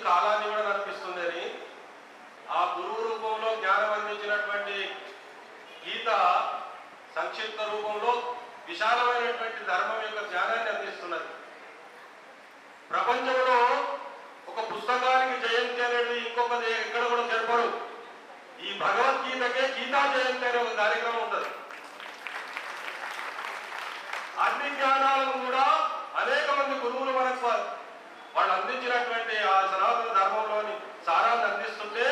కాలాన్ని కూడా నడిపిస్తుందని ఆ గురువు రూపంలో జ్ఞానం అందించినటువంటి గీత సంక్షిప్త రూపంలో విశాలమైనటువంటి ధర్మం యొక్క జ్ఞానాన్ని అందిస్తున్నది. ప్రపంచంలో ఒక పుస్తకానికి జయంతి అనేది ఇంకొకటి ఎక్కడ కూడా జరపరు. ఈ భగవద్గీతకే గీతా జయంతి అనే ఒక కార్యక్రమం ఉంటుంది. అన్ని జ్ఞానాలను కూడా అనేక మంది గురువులు మనకు వాళ్ళు అందించినటువంటి ఆ సనాతన ధర్మంలోని సారాన్ని అందిస్తుంటే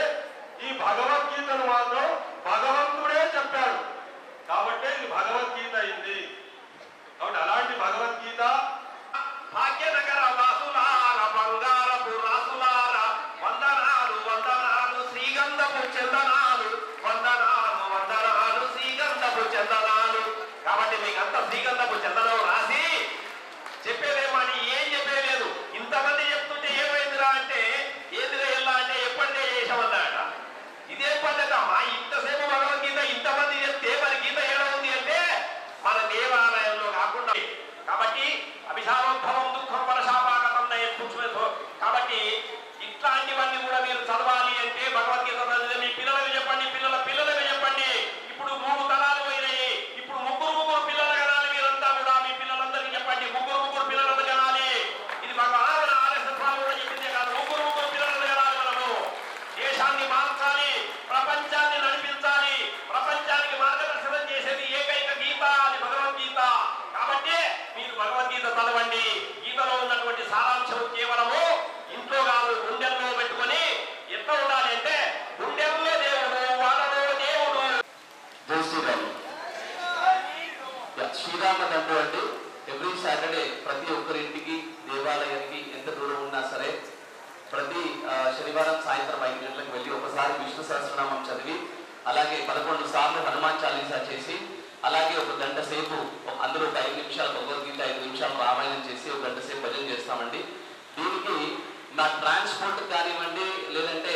ఈ భగవద్గీతను మాత్రం భగవంతుడే చెప్పాడు కాబట్టి ఇది భగవద్గీత అయింది. కాబట్టి అలాంటి భగవద్గీత భాగ్యనగర వాసులార బంగారపు రాసులార వందనాలు వందనాలు శ్రీగంధపు చందనాలు వందనాలు వందనాలు శ్రీగంధపు చందనాలు. కాబట్టి మీకంతా శ్రీగంధపు చందనం రాసి చెప్పేదేమని ఏం చెప్పలేదు. ఇంతమంది చెప్తుంటే ఏమైందిరా అంటే ఏందిరా ఎలా అంటే ఎప్పటికే చేసామన్నాడ. ఇదే పద్ధతి అమ్మా. ఇంతసేపు భగవద్గీత ఇంతమంది చెప్తే మరి గీత ఎలా ఉంది అంటే మన దేవాలయంలో కాకుండా. కాబట్టి అభిశారోద్భవం దుఃఖం పరశాపాగతం నయత్పుష్పేతో. కాబట్టి ఇట్లాంటివన్నీ కూడా మీరు చదవాలి అంటే భగవద్గీత మీ పిల్లలకు చెప్పండి, పిల్లలకు చెప్పండి. ఇప్పుడు 3 తరాలు పోయినాయి. ఇప్పుడు ముగ్గురు పిల్లలు కనాలి. మీరంతా కూడా మీ పిల్లలందరికీ చెప్పండి, ముగ్గురు పిల్లలను కనాలి. ఇది భగవాన్ ఆర్ఎస్ఎస్ వాళ్ళు కూడా చెప్పిందే కాదు. ముగ్గురు పిల్లలను కనాలి. మనము దేశాన్ని మార్చాలి, ప్రపంచాన్ని నడిపించాలి. ప్రపంచానికి మార్గదర్శనం చేసేది ఏకైక గీత, అది భగవద్గీత. కాబట్టి మీరు భగవద్గీత చదవండి. గీతలో ఉన్నటువంటి సారాంశం కేవలము ఇంట్లో కాదు, గుండెల్లో పెట్టుకొని ఎట్లా ఉండాలి అంటే గుండెల్లో దేవుడు, వాళ్ళలో దేవుడు. జై శ్రీరామ్. శ్రీరామ దండు అంటే ఎవ్రీ సాటర్డే ప్రతి ఒక్కరింటికి దేవాలయానికి ఎంత దూరం ఉన్నా సరే ప్రతి శనివారం సాయంత్రం 5 గంటలకు వెళ్ళి ఒకసారి విష్ణు సహస్రనామం చదివి అలాగే 11 సార్లు హనుమాన్ చాలీసా చేసి అలాగే ఒక గంట సేపు అందులో ఒక 5 నిమిషాలు భగవద్గీత 5 నిమిషాలు రామాయణం చేసి ఒక గంట సేపు భజన చేస్తామండి. దీనికి మా ట్రాన్స్పోర్ట్ కానివ్వండి, లేదంటే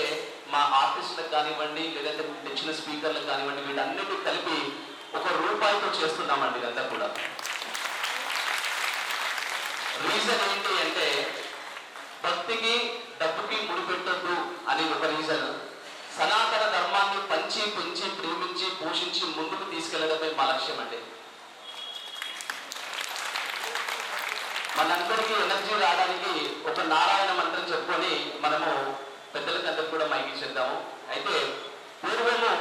మా ఆర్టిస్టులకు కానివ్వండి, లేదంటే తెచ్చిన స్పీకర్లకు కానివ్వండి, వీటన్నిటికీ కలిపి ₹1 చేస్తున్నామండి. ఇదంతా కూడా రీజన్ ఏంటి అంటే భక్తికి డబ్బుకి ముడిపెట్టద్దు అని ఒక రీజన్. సనాతన ధర్మాన్ని పంచి పెంచి ప్రేమించి పోషించి ముందుకు తీసుకెళ్లడమే మా లక్ష్యం అండి. మనందరికీ ఎనర్జీ రావడానికి ఒక నారాయణ మంత్రం చెప్పుకొని మనము పెద్దలకందరికి కూడా మైకి చేద్దాము. అయితే పూర్వము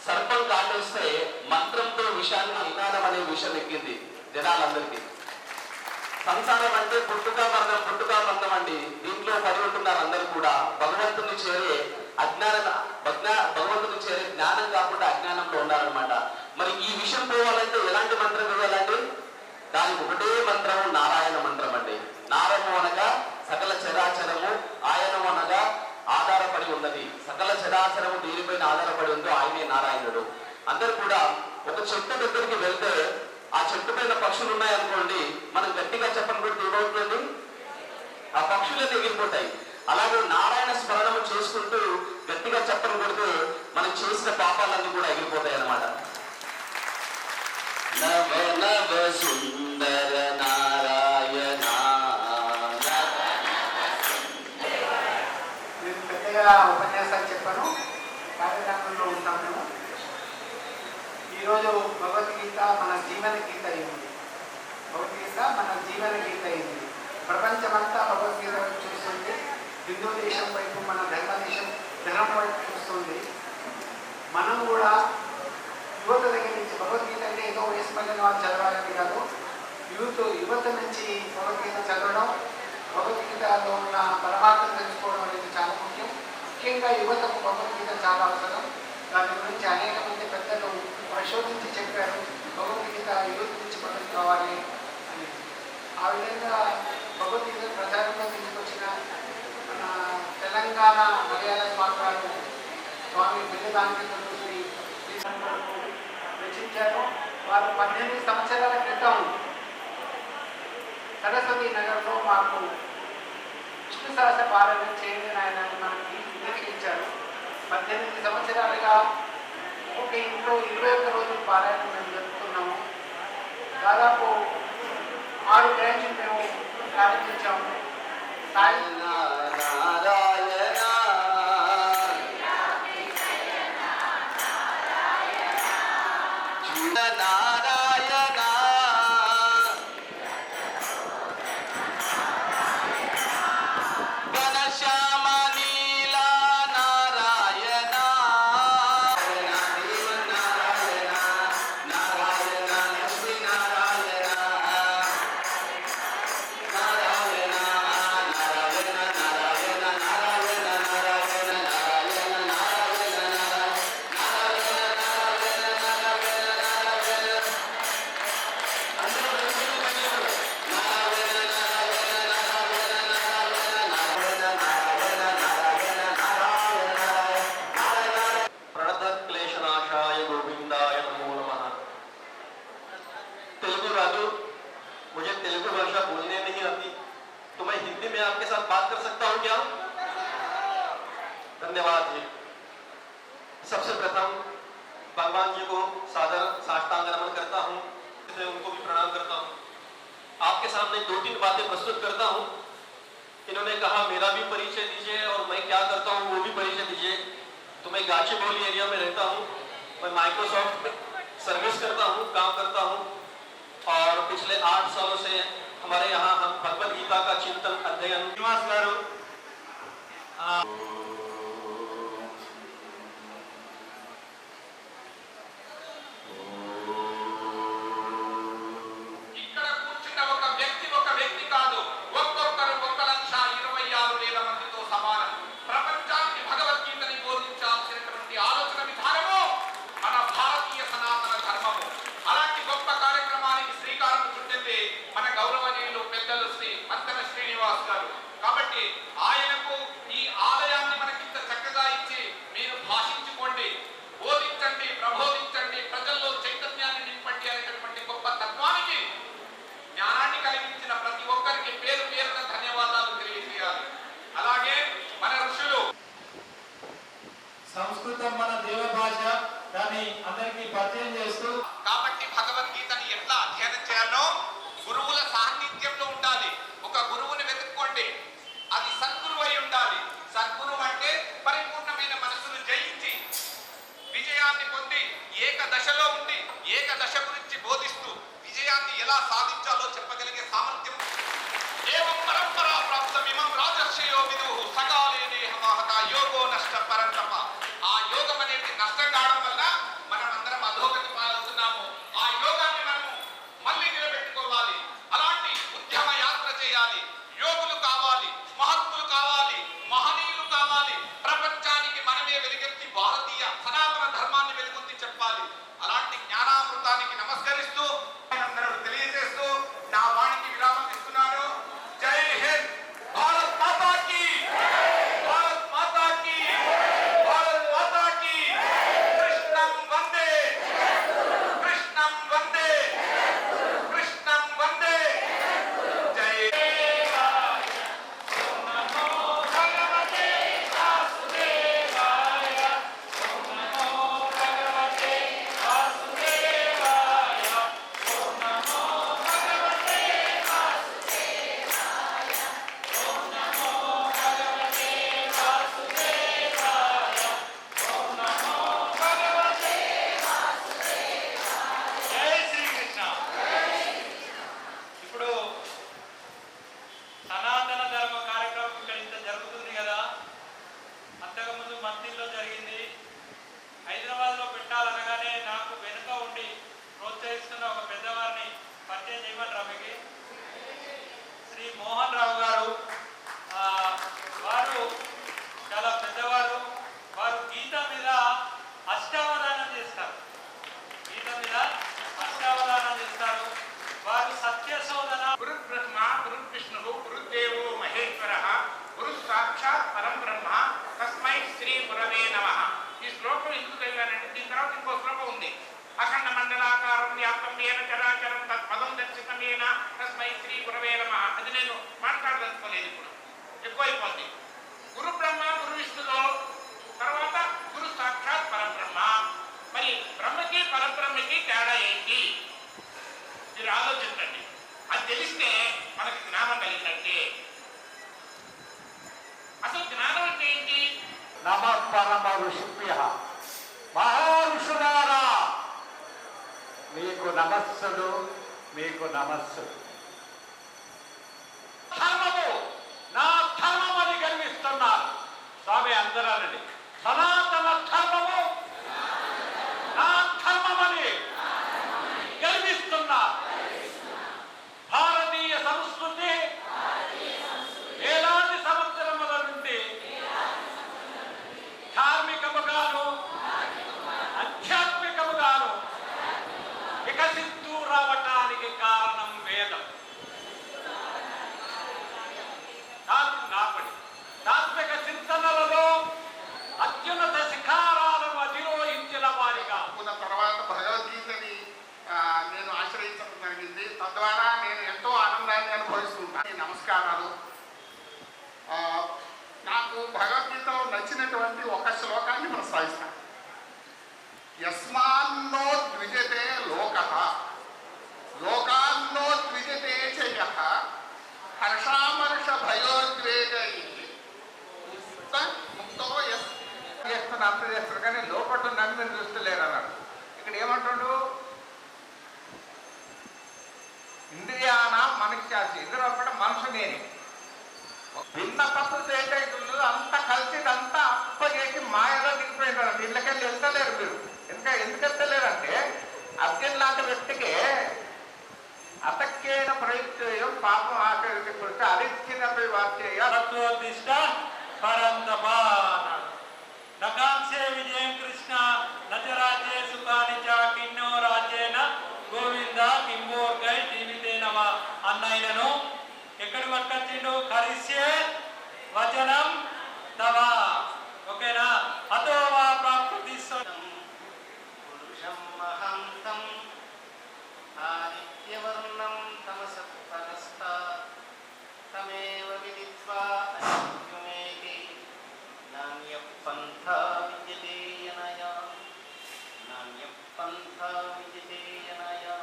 సర్పం కాటేస్తే మంత్రంతో విషాన్ని అజ్ఞానం అనే విషయం ఎక్కింది జనాలందరికీ. సంసారం అంటే పుట్టుక బంధం అండి. దీంట్లో పడి ఉంటున్నారు అందరూ కూడా. భగవంతుని చేరే భగవంతుని చేరే జ్ఞానం కాకుండా అజ్ఞానంలో ఉన్నారనమాట. మరి ఈ విషయం పోవాలంటే ఎలాంటి మంత్రం వేయాలండి? దానికి ఒకటే మంత్రం, నారాయణ మంత్రం అండి. నారము అనగా సకల చరాచరము, ఆయనము అనగా ఆధారపడి ఉన్నది. సకల చరాచరము దేనిపైన ఆధారపడి ఉందో ఆయనే నారాయణుడు. అందరూ కూడా ఒక చెట్టు దగ్గరికి వెళ్తే ఆ చెట్టు పైన పక్షులు ఉన్నాయనుకోండి, మనం గట్టిగా చెప్పని కూడా ఏమవుతుంది? ఆ పక్షులన్నీ ఎగిరిపోతాయి. అలాగే నారాయణ స్మరణము చేసుకుంటూ గట్టిగా చెప్పని కొడితే మనం చేసిన పాపాలన్నీ కూడా ఎగిరిపోతాయి అన్నమాట. నవ నవ సుందర నారాయణ. నేను పెద్దగా ఉపన్యాసాలు చెప్పాను, కార్యక్రమంలో ఉంటాం మేము. ఈరోజు భగవద్గీత మన జీవన గీత అయింది. భగవద్గీత మన జీవన గీత అయింది. ప్రపంచమంతా భగవద్గీత వైపు చూస్తుంది. హిందూ దేశం వైపు, మన ధర్మం వైపు చూస్తుంది. మనం కూడా యువత దగ్గర నుంచి భగవద్గీత అంటే ఏదో వయసు పడిన వాళ్ళు చదవాలని కాదు, యువత నుంచి భగవద్గీత చదవడం, భగవద్గీతలో ఉన్న పరమాత్మను తెలుసుకోవడం అనేది చాలా ముఖ్యం. ముఖ్యంగా యువతకు భగవద్గీత చాలా అవసరం. దాని గురించి అనేక మంది పెద్దలు పరిశోధించి చెప్పారు, భగవద్గీత యువత నుంచి మొదలు కావాలి అని. ఆ విధంగా భగవద్గీత ప్రచారంలో తీసుకొచ్చిన మన తెలంగాణ మలయాళ స్వామి స్వామి బిల్లదానికంలో శ్రీ రచించారు. వారు 18 సంవత్సరాల క్రితం సరస్వతి నగర్లో మాకు విష్ణు సహస్ర పారాయణ చేయండి నాయన అని మనకి నిరీక్షించారు. 18 సంవత్సరాలుగా ఒక ఇంట్లో 21 రోజులు పారాయణం మేము జరుపుతున్నాము. దాదాపు 6 బ్రాంచ్లు మేము ప్రారంభించాము. నారాయణ నారాయణ ఘనశ్యామ నీల నారాయణ నారాయణ నారాయణ లక్ష్మీ నారాయణ నారాయణ నారాయణ నారాయణ నారాయణ నారాయణ నారాయణ प्रणतक्लेशनाशाय गोविंदाय नमो नमः। तेलुगु राजू, मुझे तेलुगु भाषा बोलने नहीं आती, तो मैं हिंदी में आपके साथ बात कर सकता हूँ क्या? धन्यवाद जी। सबसे प्रथम भगवान जी को सादर साष्टांग नमन करता हूँ, उनको भी प्रणाम करता हूँ। आपके सामने 2-3 बातें प्रस्तुत करता हूँ। इन्होंने कहा मेरा भी परिचय दीजिए और मैं क्या करता हूँ वो भी परिचय दीजिए। तो मैं गाचीबौली एरिया में रहता हूँ, मैं माइक्रोसॉफ्ट में सर्विस करता हूँ, काम करता हूँ और पिछले 8 सालों से हमारे यहाँ हम भगवद गीता का चिंतन अध्ययन श्रीनिवास गारू ఇక్కడ కూర్చున్న ఒక వ్యక్తి కాదు, ఒక్కొక్కరు 1,26,000 మందితో సమానం. ప్రపంచానికి భగవద్గీతని బోధించాల్సినటువంటి ఆలోచన విధానము మన భారతీయ సనాతన ధర్మము. అలాంటి గొప్ప కార్యక్రమానికి శ్రీకారం చుట్టింది మన గౌరవనీయులు పెద్దలు శ్రీ మంతెన శ్రీనివాస్ గారు. కాబట్టి ఆయనకు ఈ ఆలయాన్ని మనకింత చక్కగా ఇచ్చి మీరు భాషించుకోండి, బోధించండి, ప్రబోధించండి, ప్రజల్లో చైతన్యాన్ని నింపండి అనేటటువంటి గొప్ప తత్వానికి జ్ఞానాన్ని కలిగించిన ప్రతి ఒక్కరికి పేరు పేరున ధన్యవాదాలు తెలియజేయాలి. అలాగే మన ఋషులు సంస్కృతం మన దేవ భాష, దాన్ని అందరికీ పరిచయం చేస్తూ కాబట్టి భగవద్గీతని ఎట్లా అధ్యయనం చేయాలో గురువుల సాన్నిధ్యంలో ఉండాలి. ఒక గురువుని వెతుక్కోండి, అది సద్గురువు అయి ఉండాలి. సద్గురువు అంటే పరిపూర్ణమైన మనసును జయించి విజయాన్ని పొంది ఏకదశలో ఉండి ఏకదశ గురించి బోధిస్తూ విజయాన్ని ఎలా సాధించాలో చెప్పగలిగే సామర్థ్యం. ఏవం పరంపరా ప్రాప్తమిమం రాజర్షయో విదుః సకాలే దేహమాహత యోగో నష్ట పరంతప. ఆ యోగం అనేది నష్టం కావడం వల్ల మనం అందరం అధోగతి పాలవుతున్నాము. ఆ యోగాన్ని మనము మళ్ళీ నిలబెట్టుకోవాలి. అలాంటి ఉద్యమ యాత్ర చేయాలి. యోగులు కావాలి, మహత్తులు కావాలి, మహనీయులు కావాలి. ప్రపంచానికి మనమే వెలుగెత్తి భారతీయ సనాతన ధర్మాన్ని వెలుగొంది చెప్పాలి. అలాంటి జ్ఞానామృతానికి నమస్కరిస్తూ అందరూ తెలియజేస్తూ నా వాణికి విరామం ఇస్తున్నాను. జై హింద్, భారత్ మాతా కీ, భారత్ మాతా కీ, భారత్ మాతా కీ. కృష్ణం వందే, కృష్ణం వందే, కృష్ణం వందే. జై జై శ్రీకృష్ణ. ఇప్పుడు సనాతన ధర్మ కార్యక్రమం ఇక్కడ ఇంత జరుగుతుంది కదా, అంతకుముందు మంత్రిలో జరిగింది. హైదరాబాద్లో పెట్టాలనగానే నాకు వెనుక ఉండి ప్రోత్సహిస్తున్న ఒక పెద్దవారిని పరిచయం చేయమంటారా మీకు? శ్రీ మోహన్ రావు గారు. వారు చాలా పెద్దవారు. వారు గీత మీద అష్టావధానం చేస్తారు. గీత మీద అష్టావధానం చేస్తారు. వారు సత్యశోధన. గురు బ్రహ్మ, గురు విష్ణు, గురుదేవో మహేశ్వర, గురు సాక్షాత్ పరం బ్రహ్మ, తస్మై శ్రీ గురవే నమః. ఈ శ్లోకం ఎందుకు చదివానంటే దీని తర్వాత ఇంకో శ్లోకం ఉంది. అఖండ మండలాకారం వ్యాప్తం ఏన చరాచరం తత్పదం దర్శితమేన తస్మై శ్రీ గురవే నమః. అది నేను మాట్లాడదలుచుకోలేదు, ఇప్పుడు ఎక్కువైపోతుంది. గురు బ్రహ్మ, గురు విష్ణులో తర్వాత గురు సాక్షాత్ పరబ్రహ్మ. మరి బ్రహ్మకి పరబ్రహ్మకి తేడా ఏంటి మీరు ఆలోచించండి. అది తెలిస్తే మనకి జ్ఞానం కలిగినట్టే. అసలు జ్ఞానం అంటే ఏంటి? నమ పరమ ఋషిభ్య. మహా ఋషులారా, మీకు నమస్సులు, మీకు నమస్సులు. ధర్మము నా ధర్మమని గర్విస్తున్నారు. స్వామి అందరానండి. సనాతన ధర్మము నా ధర్మమని గర్విస్తున్నారు. భారతీయ సంస్కృతి వేలాది సంవత్సరముల నుండి ధార్మికముగాను ఆధ్యాత్మికముగాను వికసిస్తూ రావటానికి కారణం వేదం. తాత్విక చింతనలలో అత్యున్నత శిఖరాలను అధిరోహించిన వారిగా తర్వాత భగవద్గీతని నేను ఆశ్రయించడం జరిగింది. తద్వారా నేను ఎంతో ఆనందాన్ని అనుభవిస్తున్నాను. నమస్కారాలు. నాకు భగవద్గీతలో నచ్చినటువంటి ఒక శ్లోకాన్ని ప్రస్తావిస్తాను. యస్మాన్నో ద్విజతే లోకః లోకాన్నో ద్విజతే చ యః హర్షామర్ష భయోద్వేగై ముక్తో అంత చేస్తారు కానీ లోపల నన్ను మీరు చూస్తలేరు అన్నాడు. ఇక్కడ ఏమంటాడు? ఇంద్రియాన మనుష్యాసి, ఇందులో కూడా మనుషు నేనే. భిన్న ప్రకృతి ఏదైతుందో అంత కలిసి అంతా అప్ప చేసి మాయలో దిగిపోయింటారు. ఇళ్ళకెళ్ళి వెళ్తలేరు మీరు. ఎందుకు వెళ్తలేరంటే అర్జున్ లాంటి వ్యక్తికి అతక్కేన ప్రయుక్తం పాపం ఆచరిత కృతి అరిచ్చినపై వార్చేయ తత్వోద్దిష్ట పరంతపా నకాంక్షే విజయం కృష్ణ నచరాజ్యే సుఖాని చ కిన్నో రాజ్యేన గోవింద కింబోర్గై జీవితేనవ అన్నయ్యను ఎక్కడి పట్టుకొచ్చిండు? కరిష్యే వచనం తవ. ఓకేనా? అతో వా ప్రాప్తి పురుషం మహంతం ఆదిత్యవర్ణం తమసత్తరస్తా తమేవ విదిత్వా అనిత్యమేతి నాణ్యపంథా విద్యతే యనయా నాణ్యపంథా విద్యతే యనయా.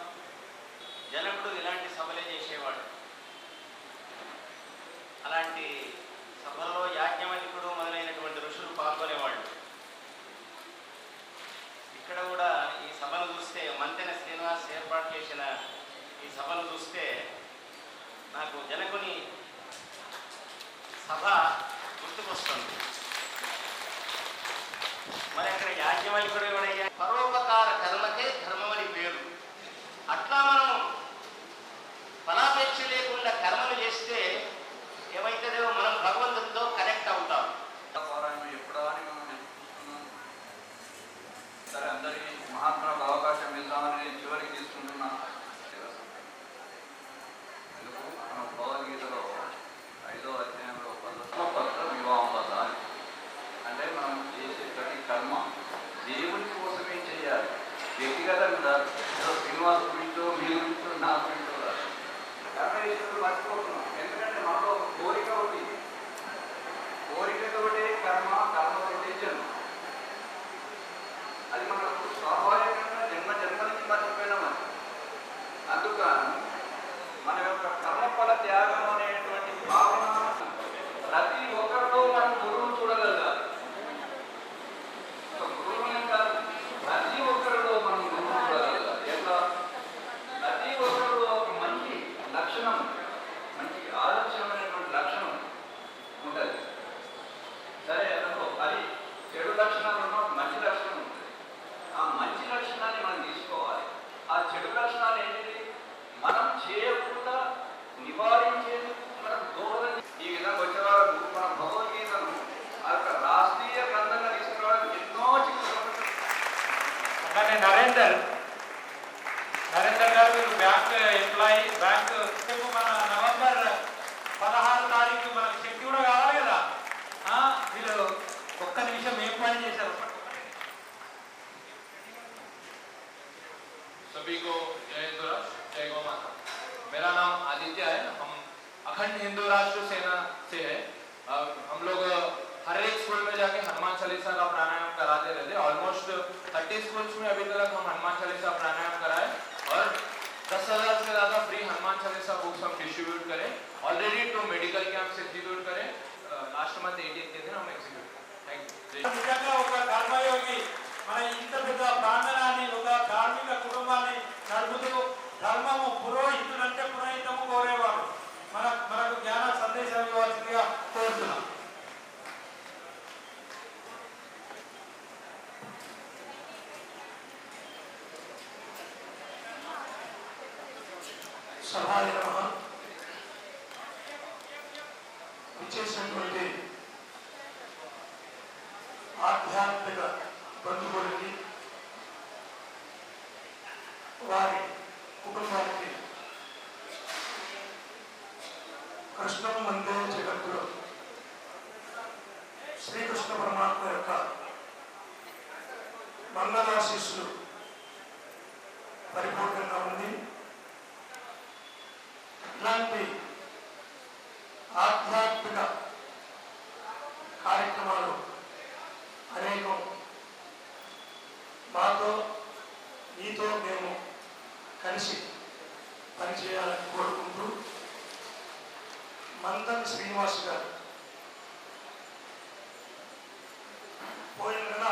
జనకుడు ఇలాంటి సభలే చేసేవాడు. అలాంటి సభల్లో యాజ్ఞవల్కుడు మొదలైనటువంటి ఋషులు పాల్గొనేవాళ్ళు. ఇక్కడ కూడా ఈ సభను చూస్తే, మంతెన శ్రీనివాస్ ఏర్పాటు చేసిన ఈ సభను చూస్తే నాకు జనకుని సభ గుర్తుకొస్తుంది. మరి అక్కడ యాజ్ఞవల్కుడు ఎవడయ్యా? పరోపకార కర్మకే ధర్మమని పేరు. అట్లా మనం ఫలాపేక్ష లేకుండా కర్మలు చేస్తే ఏమైతుందో మనం భగవంతుడితో కనెక్ట్ అవుతాం. ఎప్పుడో అని మనం చూస్తున్నాం. సరే, అందరికీ మహాత్ములకు అవకాశం ఇద్దామని నేను చివరికి తీసుకుంటున్నా. ఎందుకు మన భగవద్గీతలో 5వ అధ్యాయంలో పత్ర వివాహం వద్ద అంటే మనం చేసే ప్రతి కర్మ దేవుని కోసమే చేయాలి. వ్యక్తిగతంగా శ్రీనివాస్ గురించో మీ గురించో నా గురించో కాదు. కర్మ చేసేప్పుడు మర్చిపోతున్నాం. ఎందుకంటే మనలో ఒక కోరిక ఉంది. కోరికతోటే కర్మ, కర్మతోటే జన్మ. అది మనకు స్వాభావికంగా జన్మ నుంచి మర్చిపోయినామని. అందుకని మన యొక్క కర్మఫల త్యాగం అనేటువంటి భావన ప్రతి ఒక్కరిలో మనం గురువును చూడగలగాలి. గురువుని కాదు, ప్రతి ఒక్కరిలో మనం గురువును చూడగలగాలి. ఎట్లా? ప్రతి ఒక్కరిలో ఒక మంచి లక్షణం, మంచి ఆదర్శమైనటువంటి లక్షణం ఉంటుంది. సరే, అది చెడు లక్షణాలు ఉన్న మంచి లక్షణం ఉంటుంది. ఆ మంచి లక్షణాన్ని మనం తీసుకోవాలి. ఆ చెడు లక్షణాలు ఏంటిది? మనం చేయకుండా నివారించేది మనకు దోహదం. ఈ విధంగా వచ్చేవారు మన భగవద్గీతను ఆ యొక్క రాష్ట్రీయ గ్రంథంగా తీసుకురావడానికి ఎన్నో చిక్కులు. అలానే నరేందర్ గారు, మీరు బ్యాంక్ ఎంప్లాయీ. బ్యాంక్ మన నవంబర్ 16 తారీఖు మనకు శక్తి కూడా కావాలి కదా. వీళ్ళు ఒక్క నిమిషం ఏం పని చేశారు? सभी को जय हिंदू राष्ट्र, जय गौ माता। मेरा नाम आदित्य है। हम अखंड हिंदू राष्ट्र सेना से है। हम लोग हर एक स्कूल में जाके हनुमान चालीसा का प्राणायाम कराते रहते। ऑलमोस्ट 30 स्कूल्स में अभी तक हम हनुमान चालीसा प्राणायाम कराए और 10,000 से ज्यादा फ्री हनुमान चालीसा बुक्स हम डिस्ट्रीब्यूट करें। ऑलरेडी 2 मेडिकल कैंप्स एग्जीक्यूट करें। लास्ट मंथ 18 के दिन हम एग्जीक्यूट करें। Thank you. నిజంగా ఒక కర్మయోగి మన ఇంత పెద్ద ప్రాంగణాన్ని, ఒక ధార్మిక కుటుంబాన్ని సభాయ నమః. విచ్చేసినటువంటి ఆధ్యాత్మిక బంధువులకి, వారి కుటుంబానికి కృష్ణం వందే జగద్గురు శ్రీకృష్ణ పరమాత్మ యొక్క మంగళాశీస్సులు పరిపూర్ణంగా ఉంది. ఇలాంటి ఆధ్యాత్మిక కార్యక్రమాలు అనేకం మాతో మీతో మేము కలిసి పనిచేయాలని కోరుకుంటూ మందన్ శ్రీనివాస్ గారు పోయిన నెల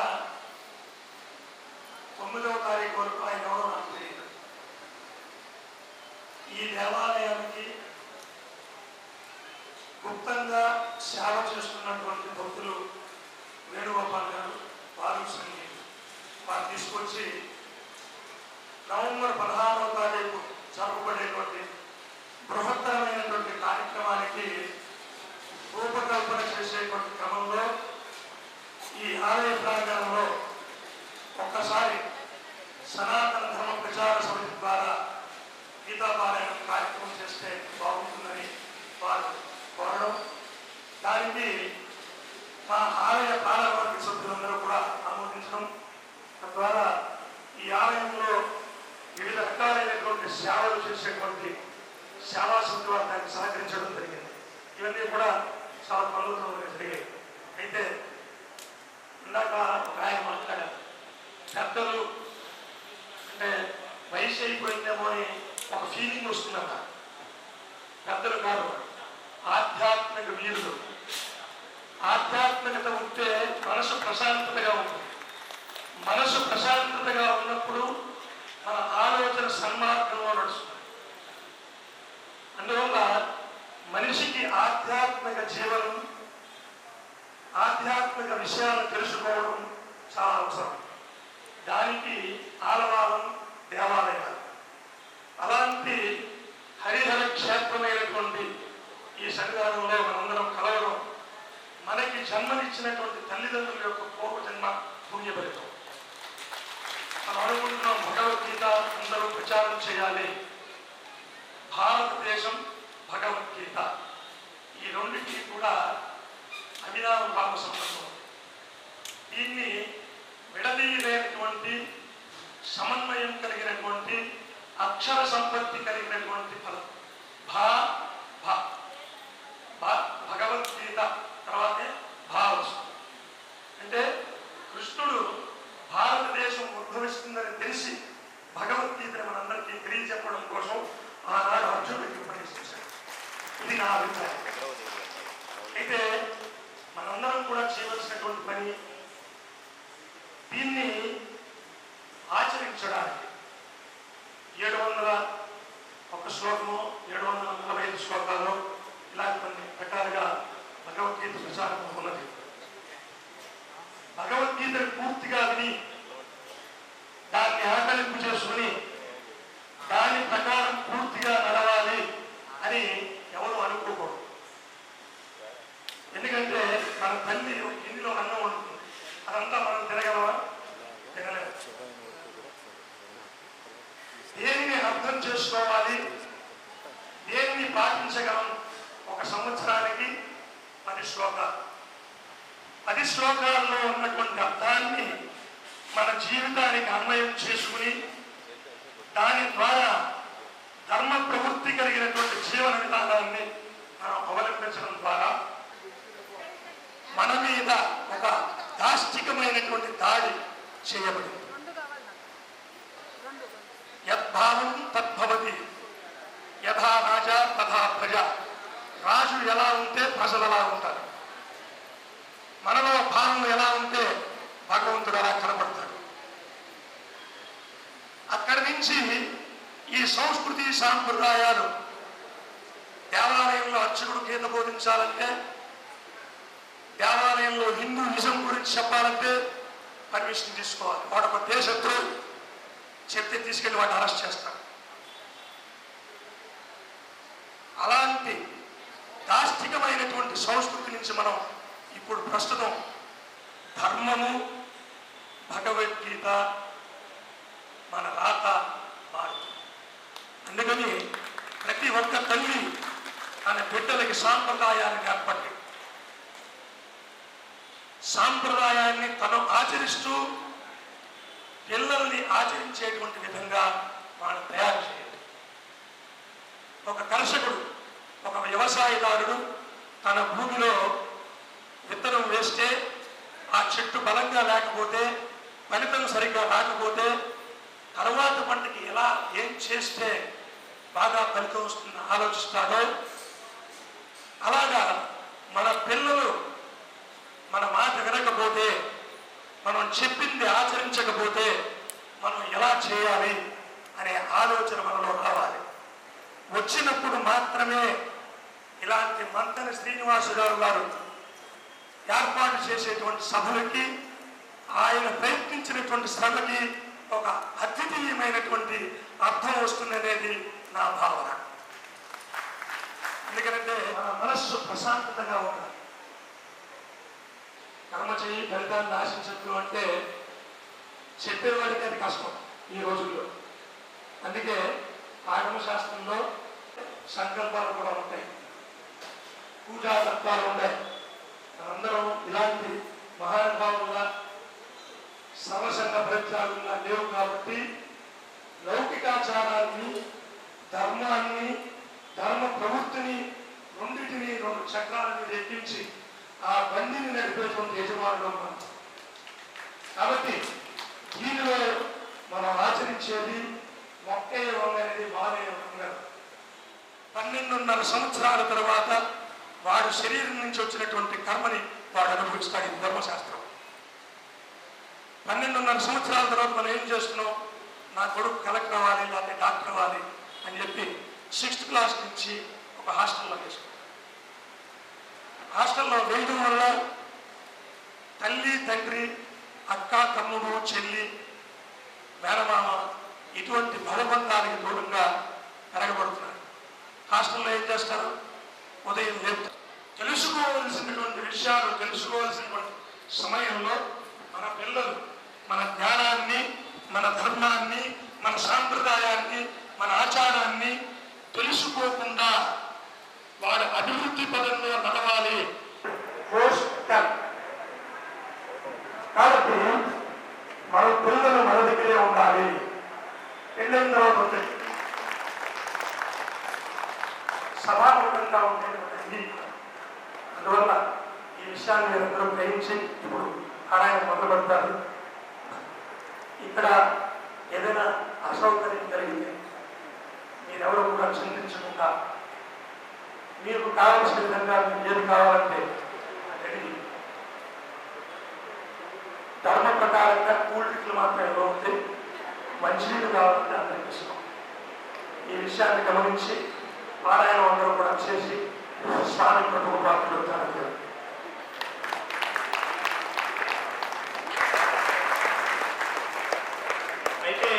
9వ తారీఖు వరకు ఆయన ఎవరో నాకు తెలియదు. ఈ దేవాలయానికి గుప్తంగా సేవ చేస్తున్నటువంటి భక్తులు వేణుగోపాల్ గారు, వారు సంగీతం వారు తీసుకొచ్చి నవంబర్ 16వ తారీఖు జరపబడేటువంటి బృహత్తరమైనటువంటి కార్యక్రమానికి రూపకల్పన చేసేటువంటి క్రమంలో ఈ ఆలయ ప్రాంగణంలో ఒక్కసారి సనాతన ధర్మ ప్రచార సమితి ద్వారా గీతాపారాయణ కార్యక్రమం చేస్తే బాగుంటుందని వారు కోరడం, దానికి మా ఆలయ పాలకవర్గ సభ్యులందరూ కూడా ఆమోదించడం, తద్వారా ఈ ఆలయంలో వివిధ రకాలైనటువంటి సేవలు చేసేటువంటి సేవా సమితి వారు దానికి సహకరించడం జరిగింది. ఇవన్నీ కూడా చాలా పనులతో జరిగాయి. అయితే ఇందాక ఒక ఆయన మాట్లాడారు, పెద్దలు అంటే వయసు అయిపోయిందేమో అని ఒక ఫీలింగ్ వస్తుందన్న. పెద్దలు కాదు, ఆధ్యాత్మిక వీరులు. ఆధ్యాత్మికత ఉంటే మనసు ప్రశాంతతగా ఉంటుంది. మనసు ప్రశాంతతగా ఉన్నప్పుడు మన ఆలోచన సన్మార్గంలో నడుస్తుంది. అందువల్ల మనిషికి ఆధ్యాత్మిక జీవనం, ఆధ్యాత్మిక విషయాలు తెలుసుకోవడం చాలా అవసరం. దానికి ఆలవాలం దేవాలయాలు. అలాంటి హరిహర క్షేత్రమైనటువంటి ఈ సన్నిధానంలో మనందరం కలవడం మనకి జన్మనిచ్చినటువంటి తల్లిదండ్రుల యొక్క పూర్వజన్మ పుణ్యఫలితం. మనం అనుకుంటున్నాం భగవద్గీత అందరూ ప్రచారం చేయాలి. భారతదేశం, భగవద్గీత ఈ రెండింటికి కూడా అవినాభావ సంబంధం. దీన్ని విడదీయలేనటువంటి, సమన్వయం కలిగినటువంటి, అక్షర సంపత్తి కలిగినటువంటి పదం భగవద్గీత. తర్వాతే భా వస్తుంది. అంటే కృష్ణుడు భారతదేశం ఉద్భవిస్తుందని తెలిసి భగవద్గీతను మనందరికీ తెలియజెప్పడం కోసం ఆనాడు అర్జునుడికి ఉపదేశించాడు. ఇది నా అభిప్రాయం. అయితే మనందరం కూడా చేయవలసినటువంటి పని దీన్ని ఆచరించడానికి 701 శ్లోకము, 745 శ్లోకాలు ఇలాంటి కొన్ని ప్రకారంగా భగవద్గీత ప్రచారం ఉన్నది. భగవద్గీతను పూర్తిగా విని దాన్ని ఆకలింపు చేసుకుని దాని ప్రకారం పూర్తిగా నడవాలి అని ఎవరు అనుకోకూడదు. ఎందుకంటే మన తల్లి ఇందులో అన్నం ఉంటుంది, అదంతా మనం తినగలమా? తినలేదు. దేనిని అర్థం చేసుకోవాలి, దేనిని పాటించగలం? ఒక సంవత్సరానికి 10 శ్లోకాలు. 10 శ్లోకాల్లో ఉన్నటువంటి అర్థాన్ని మన జీవితానికి అన్వయం చేసుకుని దాని ద్వారా ధర్మ ప్రవృత్తి కలిగినటువంటి జీవన విధానాన్ని మనం అవలంబించడం ద్వారా మన మీద ఒక దాష్టికమైనటువంటి దాడి చేయబడింది. యద్భావం తద్భవతి, యథా రాజా తథా ప్రజ. రాజు ఎలా ఉంటే ప్రజలు ఎలా ఉంటారు. మనలో భావం ఎలా ఉంటే భగవంతుడు అలా కనబడతాడు. అక్కడి నుంచి ఈ సంస్కృతి సాంప్రదాయాలు, దేవాలయంలో అర్చకుడు గీత బోధించాలంటే, దేవాలయంలో హిందూయిజం గురించి చెప్పాలంటే పర్మిషన్ తీసుకోవాలి. వాడొక దేశద్రోహి చెప్తే తీసుకెళ్లి వాడిని అరెస్ట్ చేస్తాడు. దాష్టికమైనటువంటి సంస్కృతి నుంచి మనం ఇప్పుడు ప్రస్తుతం ధర్మము, భగవద్గీత, మన రాత మారుతుంది. అందుకని ప్రతి ఒక్క తల్లి తన బిడ్డలకి సాంప్రదాయాన్ని నేర్పండి. సాంప్రదాయాన్ని తను ఆచరిస్తూ పిల్లల్ని ఆచరించేటువంటి విధంగా మనం తయారు చేయాలి. ఒక కర్షకుడు, ఒక వ్యవసాయదారుడు తన భూమిలో విత్తనం వేస్తే ఆ చెట్టు బలంగా లేకపోతే, ఫలితం సరిగ్గా రాకపోతే తర్వాత పంటకి ఎలా ఏం చేస్తే బాగా ఫలితం వస్తుందని ఆలోచిస్తాడో, అలాగా మన పిల్లలు మన మాట వినకపోతే, మనం చెప్పింది ఆచరించకపోతే మనం ఎలా చేయాలి అనే ఆలోచన మనలో రావాలి. వచ్చినప్పుడు మాత్రమే ఇలాంటి మంతని శ్రీనివాసరావు గారు ఏర్పాటు చేసేటువంటి సభలకి, ఆయన ప్రయత్నించినటువంటి శ్రమకి ఒక అద్వితీయమైనటువంటి అర్థం వస్తుందనేది నా భావన. ఎందుకంటే మన మనస్సు ప్రశాంతతగా ఉండాలి. కర్మ చేయి ఫలితాన్ని ఆశించద్దు అంటే చెప్పేవాడికి అది కష్టం ఈ రోజుల్లో. అందుకే ఆగమ శాస్త్రంలో సంకల్పాలు కూడా ఉంటాయి, పూజా తత్వాలు ఉంటాయి. మనందరం ఇలాంటి మహానుభావులుగా సర్వసంగ పరిత్యాగులుగా లేవు కాబట్టి లౌకికాచారాన్ని, ధర్మాన్ని, ధర్మ ప్రవృత్తిని రెండింటిని రెండు చక్రాల మీద ఎక్కించి ఆ బండిని నడిపేటువంటి యజమానులు మనం. కాబట్టి దీనిలో మనం ఆచరించేది మొక్కే వంగనేది మానే వంగదు. 12.5 సంవత్సరాల తర్వాత వాడు శరీరం నుంచి వచ్చినటువంటి కర్మని వాడు అనుభవిస్తాడు. ఇది ధర్మశాస్త్రం. 12.5 సంవత్సరాల తర్వాత మనం ఏం చేస్తున్నాం, నా కొడుకు కలెక్టర్ అవ్వాలి, లేకపోతే డాక్టర్ అవ్వాలి అని చెప్పి 6th క్లాస్ నుంచి ఒక హాస్టల్లో వేసుకున్నాం. హాస్టల్లో వేయడం వల్ల తల్లి, తండ్రి, అక్క, తమ్ముడు, చెల్లి, మేనమామ ఇటువంటి భగవంతానికి దూరంగా పెరగబడుతున్నారు. హాస్టల్లో ఏం చేస్తారు, ఉదయం లేపుతారు. తెలుసుకోవాల్సినటువంటి విషయాలు తెలుసుకోవాల్సినటువంటి సమయంలో మన పిల్లలు మన జ్ఞానాన్ని, మన ధర్మాన్ని, మన సాంప్రదాయాన్ని, మన ఆచారాన్ని తెలుసుకోకుండా వాడు అభివృద్ధి పదంలో నడవాలి. కాబట్టి మన పిల్లలు మన దగ్గరే ఉండాలి. పెళ్ళైన తర్వాత ఉంటాయి సభాముఖంగా ఉండేటువంటి. అందువల్ల ఈ విషయాన్ని మీరందరూ గ్రహించి ఇప్పుడు ఆరాయణ మొదలు పెడతారు. ఇక్కడ ఏదైనా అసౌకర్యం జరిగితే మీరెవరు కూడా చింతించకుండా మీకు కావాల్సిన విధంగా మీకు ఏది కావాలంటే రెడీ. ధర్మ ప్రకారంగా కూల్ డ్రింక్లు మాత్రం ఎలా ఉంటే మంచినీళ్ళు కావాలంటే అందరికి ఇష్టం. ఈ విషయాన్ని గమనించి పారాయణం అందరూ కూడా చేసి స్వామి ప్రభువు పాత్రలు. అయితే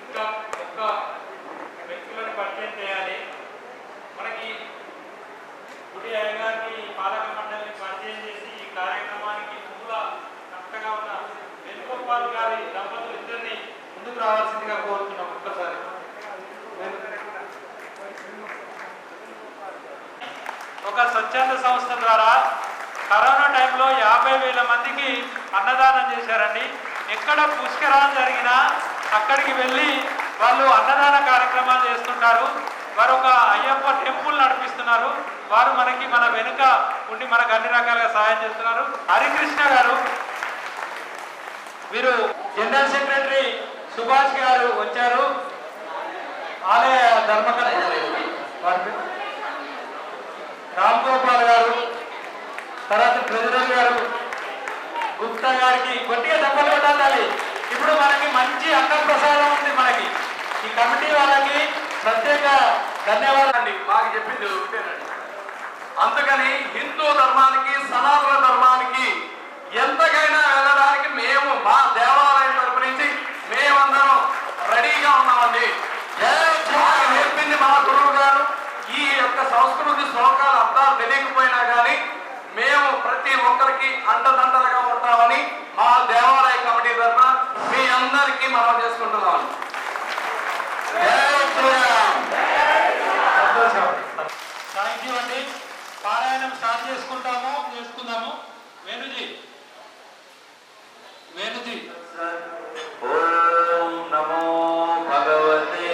ఇంకా ఒక్క వ్యక్తులను పరిచయం చేయాలి. మనకి గుడి అయ్యగారిని, పాలక మండలిని పరిచయం చేసి ఈ కార్యక్రమానికి మూల కర్తగా ఉన్న వేణుగోపాల్ గారి దంపతులు ఇద్దరిని ముందుకు రావాల్సిందిగా కోరుతున్నాం. ఒక్కసారి ఒక స్వచ్ఛంద సంస్థ ద్వారా కరోనా టైంలో 50,000 మందికి అన్నదానం చేశారండి. ఎక్కడ పుష్కరాలు జరిగినా అక్కడికి వెళ్ళి వాళ్ళు అన్నదాన కార్యక్రమాలు చేస్తుంటారు. వారు ఒక అయ్యప్ప టెంపుల్ నడిపిస్తున్నారు. వారు మనకి మన వెనుక ఉండి మనకు అన్ని రకాలుగా సహాయం చేస్తున్నారు. హరికృష్ణ గారు, వీరు జనరల్ సెక్రటరీ సుభాష్ గారు వచ్చారు. ఆలయ ధర్మకర్త రామ్ గోపాల్ గారు, తర్వాత ప్రెసిడెంట్ గారు గుప్తా గారికి గట్టిగా దెబ్బలు కొట్టాలి. ఇప్పుడు మనకి మంచి అన్న ప్రసాదం ఉంది. మనకి ఈ కమిటీ వాళ్ళకి ప్రత్యేక ధన్యవాదాలు. మాకు చెప్పింది ఒకటేనండి. అందుకని హిందూ ధర్మానికి, సనాతన ధర్మానికి ఎంతకైనా వెళ్ళడానికి మేము మా దేవాలయం తరపు నుంచి మేమందరం రెడీగా ఉన్నామండి. మాకు నేర్పింది మా గురువు గారు. ఈ యొక్క సంస్కృతి శ్లోకాల అర్థాలు తెలియకపోయినా కానీ మేము ప్రతి ఒక్కరికి అండదండలుగా ఉంటామని మా దేవాలయ కమిటీ తరఫున మీ అందరికీ మనం చేసుకుంటున్నాం. థ్యాంక్ యూ అండి. పారాయణం స్టార్ట్ చేసుకుందాము. వేణుజీ ఓం నమో భగవతే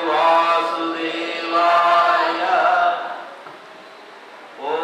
వాసుదేవాయ. ఓం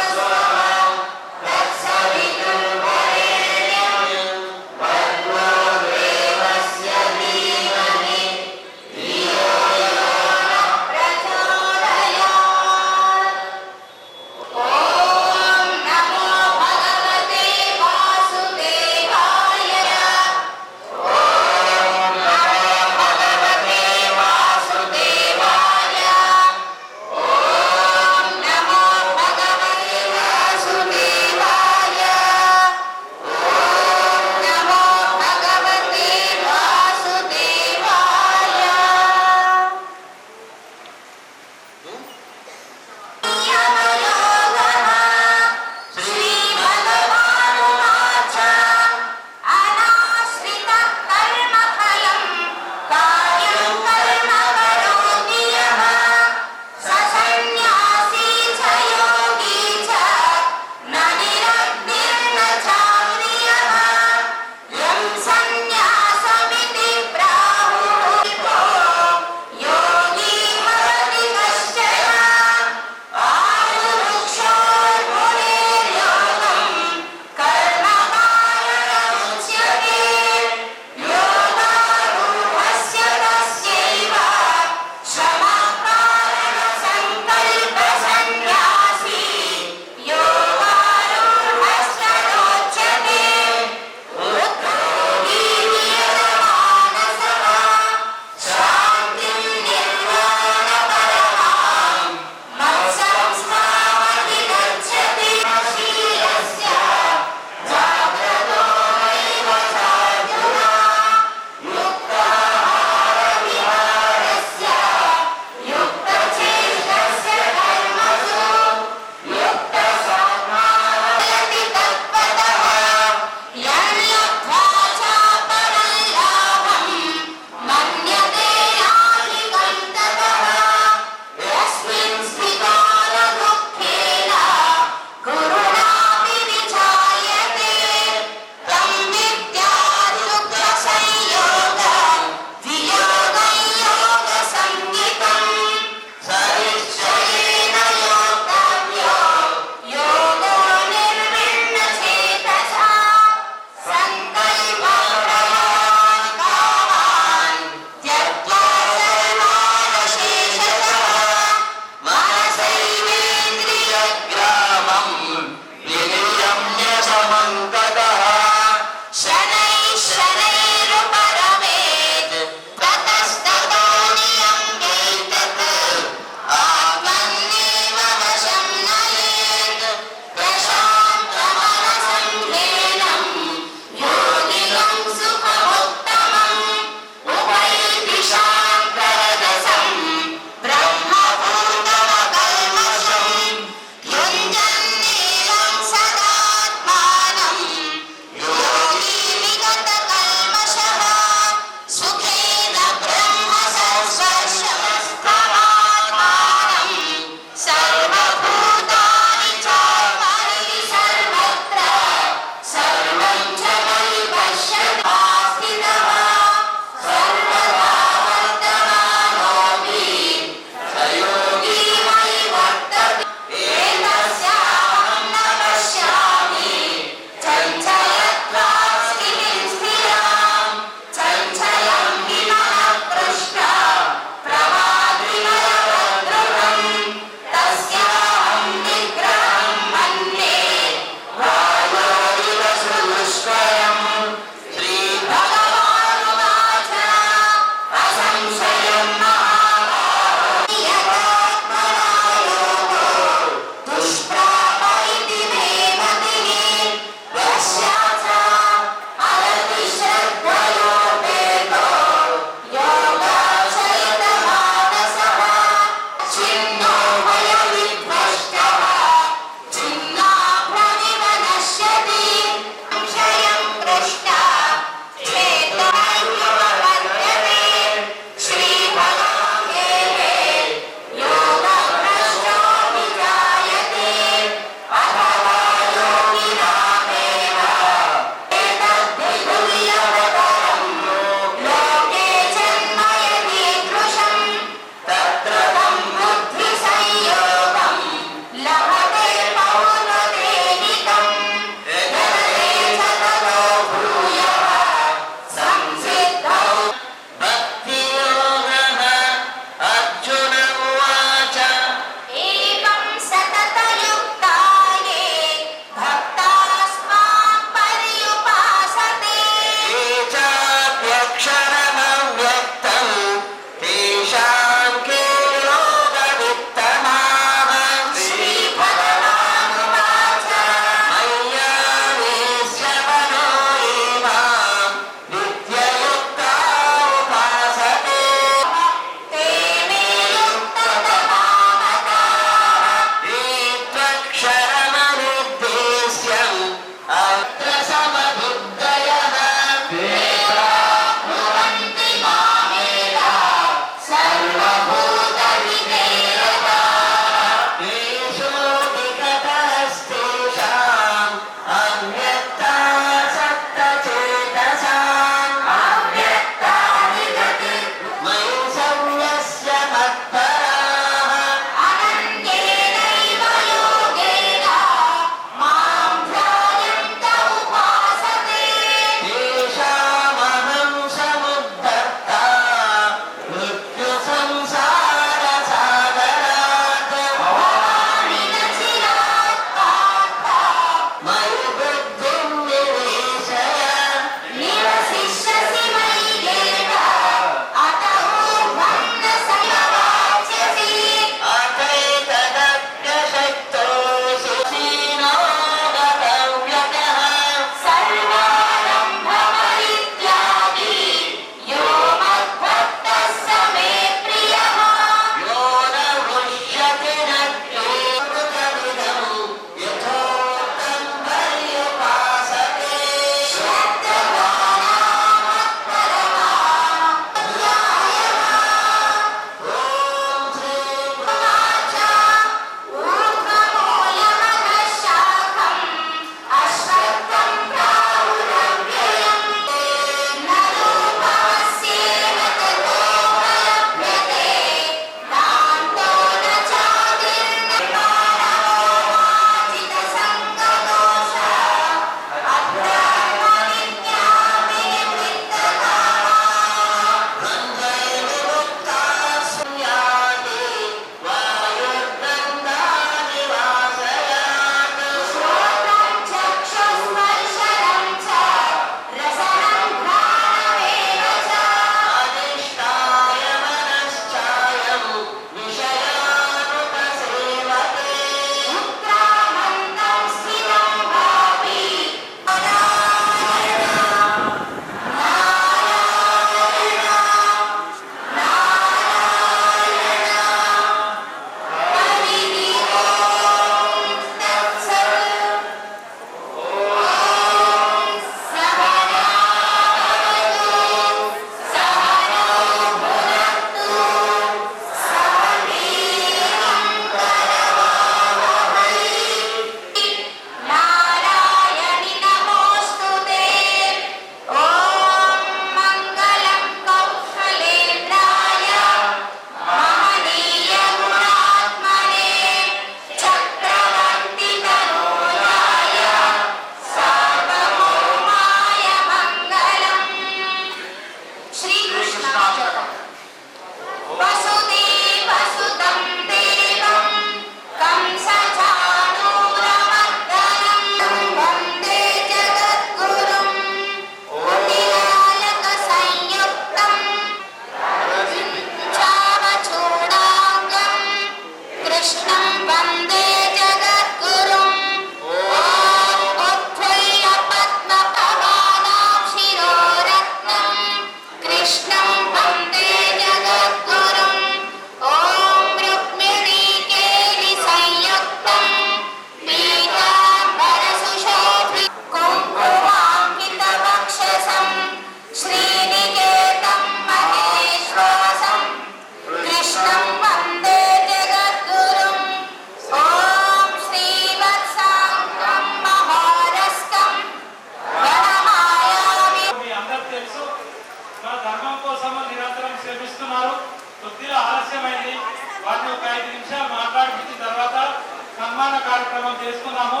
చేసుకున్నాము.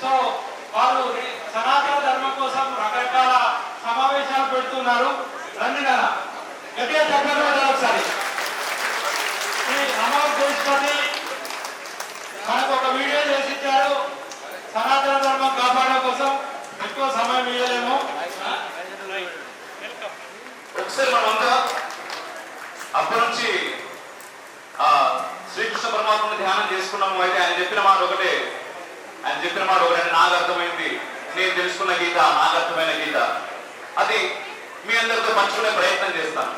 సో వాళ్ళు సనాతన ధర్మం కోసం రకరకాల సమావేశాలు పెడుతున్నారు. రండి నాన్న గట్టిగా చెప్పండి ఒకసారి. ఈ అమౌంట్ తీసుకొని మనకు ఒక వీడియో చేసి ఇచ్చారు. సనాతన ధర్మం కాపాడడం కోసం ఎక్కువ సమయం ఇవ్వలేము. ఒకసారి మనమంతా అప్పటి నుంచి శ్రీకృష్ణ పరమాత్మని ధ్యానం చేసుకున్నాము. అయితే ఆయన చెప్పిన మాట ఒకటే నాకు అర్థమైంది, నేను తెలుసుకున్న గీత, నాకు అర్థమైన గీత. అది మీ అందరితో పంచుకునే ప్రయత్నం చేస్తాను.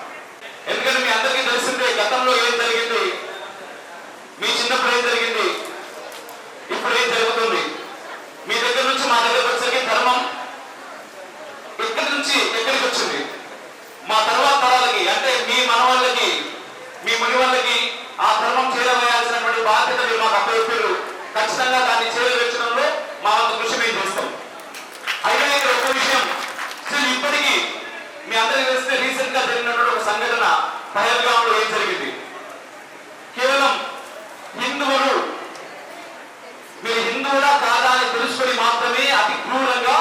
ఎందుకంటే మీ అందరికీ తెలిసిందే గతంలో ఏం జరిగింది, మీ చిన్నప్పుడు ఏం జరిగింది, ఇప్పుడు ఏం జరుగుతుంది. మీ దగ్గర నుంచి మా దగ్గరకు వచ్చేసరికి ధర్మం ఎక్కడి నుంచి ఎక్కడికి వచ్చింది. మా తర్వాత తరాలకి అంటే మీ మనవాళ్ళకి, మీ ముని వాళ్ళకి ఆ ధర్మం చేరవేయాల్సినటువంటి బాధ్యత మీరు మాకు అప్పచెప్పారు. ఖచ్చితంగా దాన్ని చేరవేర్చడంలో మా వంతు కృషి మేము చేస్తాం. అయితే ఇక్కడ ఒక విషయం, ఇప్పటికీ మీ అందరికీ తెలిస్తే రీసెంట్ గా జరిగినటువంటి ఒక సంఘటన పహల్గాంలో ఏం జరిగింది. కేవలం హిందువులు, మీరు హిందువులా కాదా అని తెలుసుకొని మాత్రమే అతి క్రూరంగా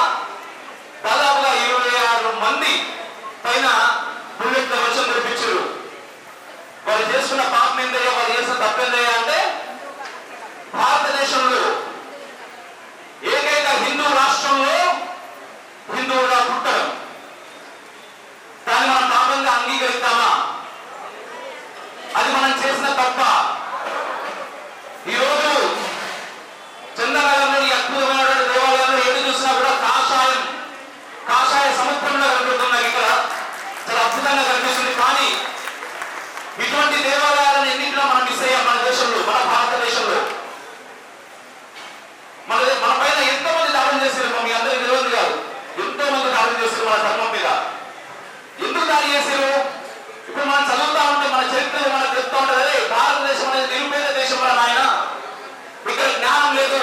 దాదాపుగా 26 మంది పైన బుల్లెట్ల వర్షం కురిపించారు. వాళ్ళు చేసుకున్న పాపం ఏందయ్యా, వాళ్ళు చేసిన తప్పేందయ్యా అంటే భారతదేశంలో ఏకైక హిందూ రాష్ట్రంలో హిందువుగా పుట్టడం. దాన్ని మనం పాపంగా అంగీకరిస్తామా? అది మనం చేసిన తప్ప. ఈరోజు చంద్రనగర్లోని అద్భుతమైనటువంటి దేవాలయంలో ఎటు చూసినా కూడా కాషాయ సముద్రంలో కనిపిస్తున్నాయి. ఇక్కడ చాలా అద్భుతంగా కనిపిస్తుంది. కానీ ఇటువంటి దేవాలయాలను ఎన్నింటిలో మనం మిస్ అయ్యాం మన దేశంలో, మన భారతదేశంలో. మన పైన ఎంతో మంది దాడులు చేశారు. మీ అందరికీ తెలియదు కాదు, ఎంతో మంది దాడులు చేశారు మన ధర్మం మీద. ఎందుకు దాడి చేశారు? ఇప్పుడు మనం చదువుతా ఉంటే మన చరిత్ర మనకు చెప్తా ఉంటుంది, అదే భారతదేశం అనేది నిరుపేద దేశం వల్ల ఆయన ఇక్కడ జ్ఞానం లేదు.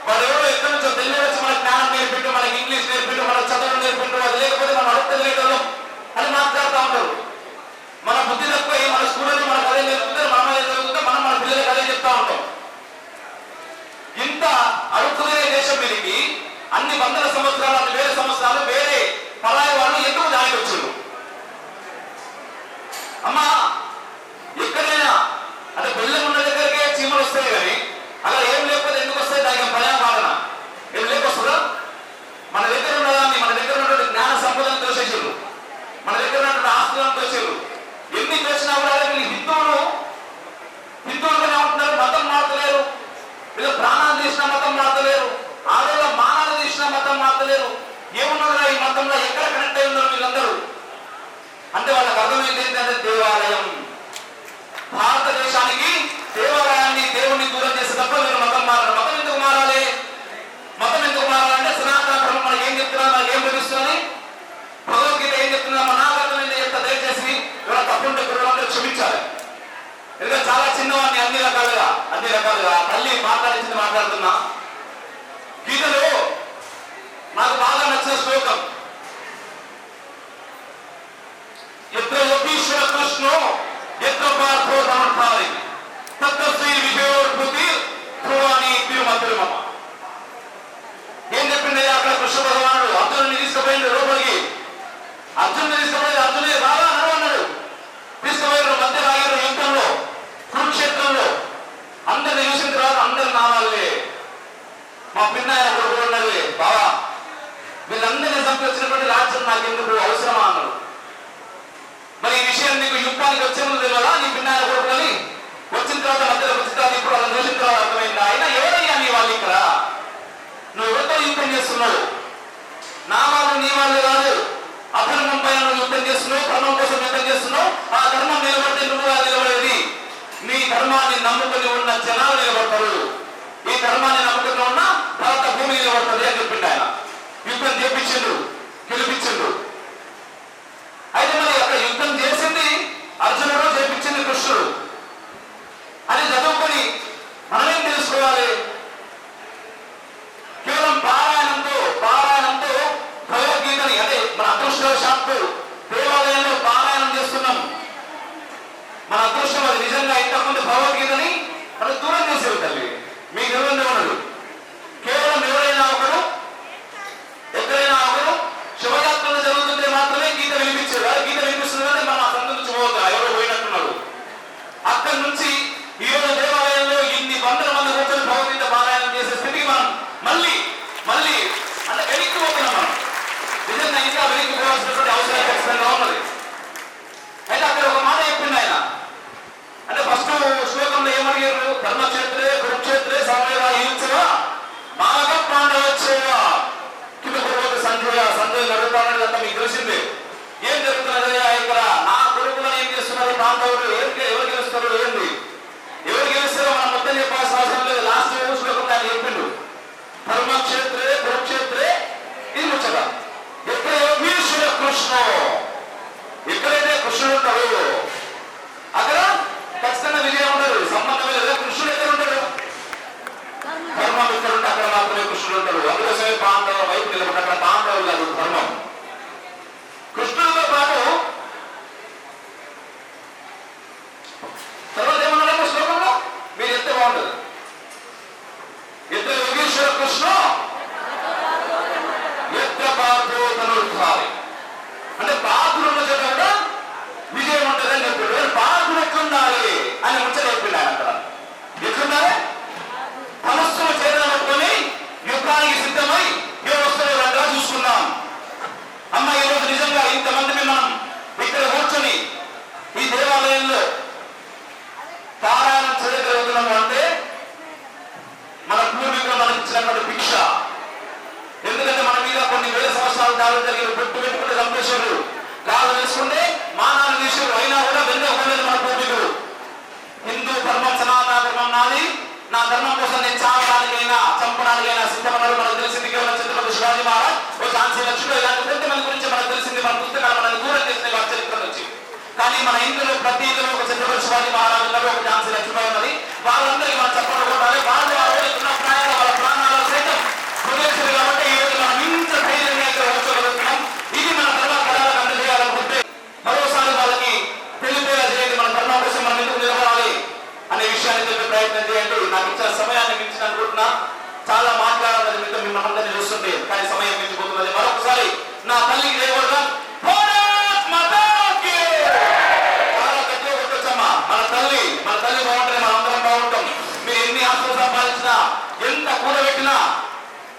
వాడు ఎవరో ఎక్కడి నుంచో ఢిల్లీ వచ్చి మనకు జ్ఞానం నేర్పిండు, మనకి ఇంగ్లీష్ నేర్పిండు, మనకు చదవడం నేర్పిండు, అది లేకపోతే మనం అడుగుతలేటోళ్ళం అని మాట్లాడుతూ ఉంటారు. మన బుద్ధి తక్కువ, మన స్కూల్లో మనకు అదే నేర్పుతారు, మనం అదే చదువుతుంటే మనం మన పిల్లలకు అదే చెప్తా ఉంటాం. ఇంత అడుగుతున్న దేశం మీదకి అన్ని వందల సంవత్సరాలు, అన్ని వేల సంవత్సరాలు వేరే పరాయి వాళ్ళు ఎందుకు దానికి వచ్చారు? అమ్మా ఎక్కడైనా అంటే బెల్లం ఉన్న దగ్గరికే చీమలు వస్తాయి, కానీ అలా ఏం లేకపోతే ఎందుకు వస్తాయి? దానికి పర్యాపాలన ఏం లేకొస్తుందా? మన దగ్గర ఉన్నదాన్ని, మన దగ్గర ఉన్నటువంటి జ్ఞాన సంపదను తోసేసారు, మన దగ్గర ఉన్నటువంటి ఆస్తులను తోసారు. ఎన్ని చేసినా కూడా హిందువులుగానే ఉంటున్నారు, మతం మారతలేరు. వీళ్ళు ప్రాణాలు తీసిన మతం మారతలేరు, ఆడోళ్ళ మానాలు తీసిన మతం మారతలేరు. ఏమున్నదా ఈ మతంలో? ఎక్కడ కనెక్ట్ అయి ఉన్నారు వీళ్ళందరూ అంటే వాళ్ళకి అర్థమైంది ఏంటంటే దేవాలయం. భారతదేశానికి దేవాలయాన్ని, దేవుణ్ణి దూరం చేసే తప్ప మీరు మతం మారాలి. మతం ఎందుకు మారాలి? మతం ఎందుకు మారాలంటే సనాతన ధర్మం మనకి ఏం చెప్తున్నా, మనకి ఏం తెలుస్తుంది, భగవద్గీత ఏం చెప్తున్నా, మన నాగరికత చెప్తా. దయచేసి ఎవరైనా తప్పుంటే గురువులందరూ క్షమించాలి. ఎందుకంటే చాలా చిన్నవాడిని అన్ని రకాలుగా తల్లి మాట్లాడించింది మాట్లాడుతున్నా. గీతలో నాకు బాగా నచ్చిన శ్లోకం, ఎత్ర యోగీశ్వర కృష్ణో ఎత్ర పార్థో ధనుర్ధారి తత్ర శ్రీ విజయోద్భుతి ధ్రువాణి తిరుమతిరుమ. ఏం చెప్పింది అక్కడ? కృష్ణ భగవానుడు అర్జునుడిని తీసుకుపోయింది లోపలికి. అర్జునుడిని తీసుకుపోయింది, అర్జునుడి బాగా నడవన్నాడు. తీసుకుపోయారు, మధ్య రాగారు యుద్ధంలో, కురుక్షేత్రంలో. అందరిని చూసిన తర్వాత అందరు నావాళ్ళే, మా పిన్నాయన కొడుకు ఉన్నది, బావా వీళ్ళందరినీ సంపించినటువంటి రాజ్యం నాకెందుకు అవసరమా అన్నాడు. మరి ఈ విషయం నీకు యుద్ధానికి వచ్చే ముందు తెలియదా? నీ పిన్నాయన కొడుకుని వచ్చిన తర్వాత మధ్యలో వచ్చిన తర్వాత ఇప్పుడు వాళ్ళని చూసిన తర్వాత అర్థమైందా? అయినా ఎవరయ్యా నీ వాళ్ళు ఇక్కడ? నువ్వు ఎవరితో యుద్ధం చేస్తున్నావు? నా వాళ్ళు నీ వాళ్ళు కాదు. అధర్మం పైన నువ్వు యుద్ధం చేస్తున్నావు, ధర్మం కోసం యుద్ధం చేస్తున్నావు. ఆ ధర్మం నిలబడితే నువ్వు నిలబడేది. నీ ధర్మాన్ని నమ్ముకుని ఉన్న జనాలు నిలబడతారు, ఈ ధర్మాన్ని నమ్ముకుని ఉన్న భారత భూమి నిలబడుతుంది అని చెప్పిండు ఆయన. యుద్ధం చేపించిండు, గెలిపించిండు. అయితే మరి అక్కడ యుద్ధం చేసింది అర్జునుడు, చేపించింది కృష్ణుడు. అది చదువుకొని మనమేం తెలుసుకోవాలి? కేవలం పారాయణంతో భగవద్గీతని, అదే మన అదృష్టవశాత్తు దేవాలయంలో పారాయణం చేస్తున్నాం. మన అదృష్టం అది. నిజంగా ఇంతకుముందు భగవద్గీతని మనకు దూరం చేసేవి తల్లి. ధర్మం ఎక్కడ ఉంటే అక్కడ మాత్రమే కృష్ణుడు ఉంటాడు. అందుకోసమే పాండవుల వైపు నిలబడి అక్కడ పాండవులు కాదు ధర్మం. కృష్ణుడితో పాటు తర్వాత ఏమన్నాడు శ్లోకంలో మీరు ఎంత బాగుంటుంది. ఎత్ర యోగేశ్వర కృష్ణ ఎత్ర పార్థో ధనుర్ధారి అంటే బాధులు ఉన్న చోట కూడా విజయం ఉంటుందని చెప్పాడు. బాధులు ఎట్లుండాలి అని ముచ్చట చెప్పిండు ఆయన అక్కడ. ఎట్లుండాలి? మనస్సును చేతనట్టుకొని యుద్ధానికి సిద్ధమై ఏ వస్తువులు రంగా చూసుకుందాం. అమ్మ ఈరోజు నిజంగా ఇంతమందిని మనం ఇక్కడ కూర్చొని ఈ దేవాలయంలో పారాయణం చేయగలుగుతున్నాము అంటే మన పూర్వీకులు మనకి ఇచ్చినటువంటి భిక్ష. ఎందుకంటే మన మీద కొన్ని వేల సంవత్సరాలు దాడులు జరిగిన పెట్టు పెట్టుకుంటే చంపేశ్వరుడు కాలు వేసుకుంటే మానాలు తీసేవారు. అయినా కూడా వెంటనే మన పూర్వీకులు హిందూ ధర్మం సనాతన ధర్మం నాది, నా ధర్మం కోసం నేను చావడానికైనా చంపడానికైనా సిద్ధమన్నారు. మనకు తెలిసింది కేవలం ఛత్రపతి శివాజీ మహారాజ్, ఓ ఝాన్సీ లక్ష్మి, ఇలాంటి ప్రతి మంది గురించి మనకు తెలిసింది. మన పుస్తకాలు మనల్ని దూరం చేసిన వారి చరిత్ర నుంచి. కానీ మన ఇందులో ప్రతి ఇందులో ఒక ఛత్రపతి శివాజీ మహారాజు ఉన్నారు, ఒక ఝాన్సీ లక్ష్మి ఉన్నది. వాళ్ళందరికీ మనం చెప్పడం కొట్టాలి. వాళ్ళు ఆ రోజు ఉన్న ప్రాణాలు వాళ్ళ ప్రాణాలు సైతం ప్రవేశాలు కాబట్టి ఈ రోజు మనం ఇంత ధైర్యంగా ఇక్కడ వచ్చగలుగుతున్నాం. ఇది మన ధర్మ కళలకు అందజేయాలనుకుంటే మరోసారి వాళ్ళకి తెలిపేలా చేయండి. మన ధర్మం కోసం మనం ఎందుకు నిలబడాలి అనే విషయాన్ని తెలిపే ప్రయత్నం చేయండి. నాకు ఇచ్చిన సమయాన్ని మించిన అనుకుంటున్నా. చాలా మాట్లాడాలని మిగతా మిమ్మల్ని అందరినీ చూస్తుంటే కానీ సమయం మించిపోతున్నది. మరొకసారి నా తల్లికి లేవడం మన తల్లి బాగుంటుంది, మన అందరం బాగుంటాం. మీరు ఎన్ని ఆస్తులు సంపాదించినా ఎంత కూడబెట్టినా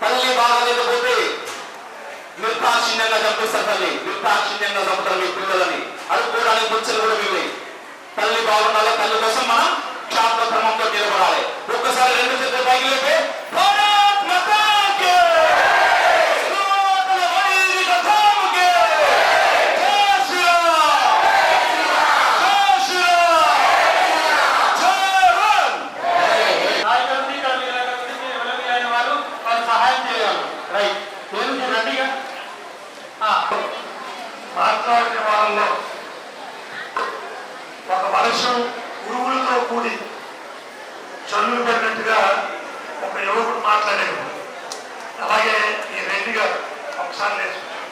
తల్లి బాగలేకపోతే నిర్దాక్షిణ్యంగా చంపిస్తారు. తల్లి నిర్దాక్షిణ్యంగా చంపుతారు మీ పిల్లలని. అడుక్కోవడానికి బుచ్చలు కూడా మిగిలి. తల్లి బాగుండాలి. తల్లి కోసం మనం క్షాత్ర ధర్మంతో నిలబడాలి. ఒక్కసారి రెండు చేతులు పైకి లేపే మాట్లాడిన వాళ్ళలో ఒక వర్షం ఉరువులతో కూడి చల్లులు పడినట్టుగా ఒక యువకుడు మాట్లాడాడు. అలాగే ఈ రెడ్డి గారు ఒకసారి నేర్చుకున్నారు.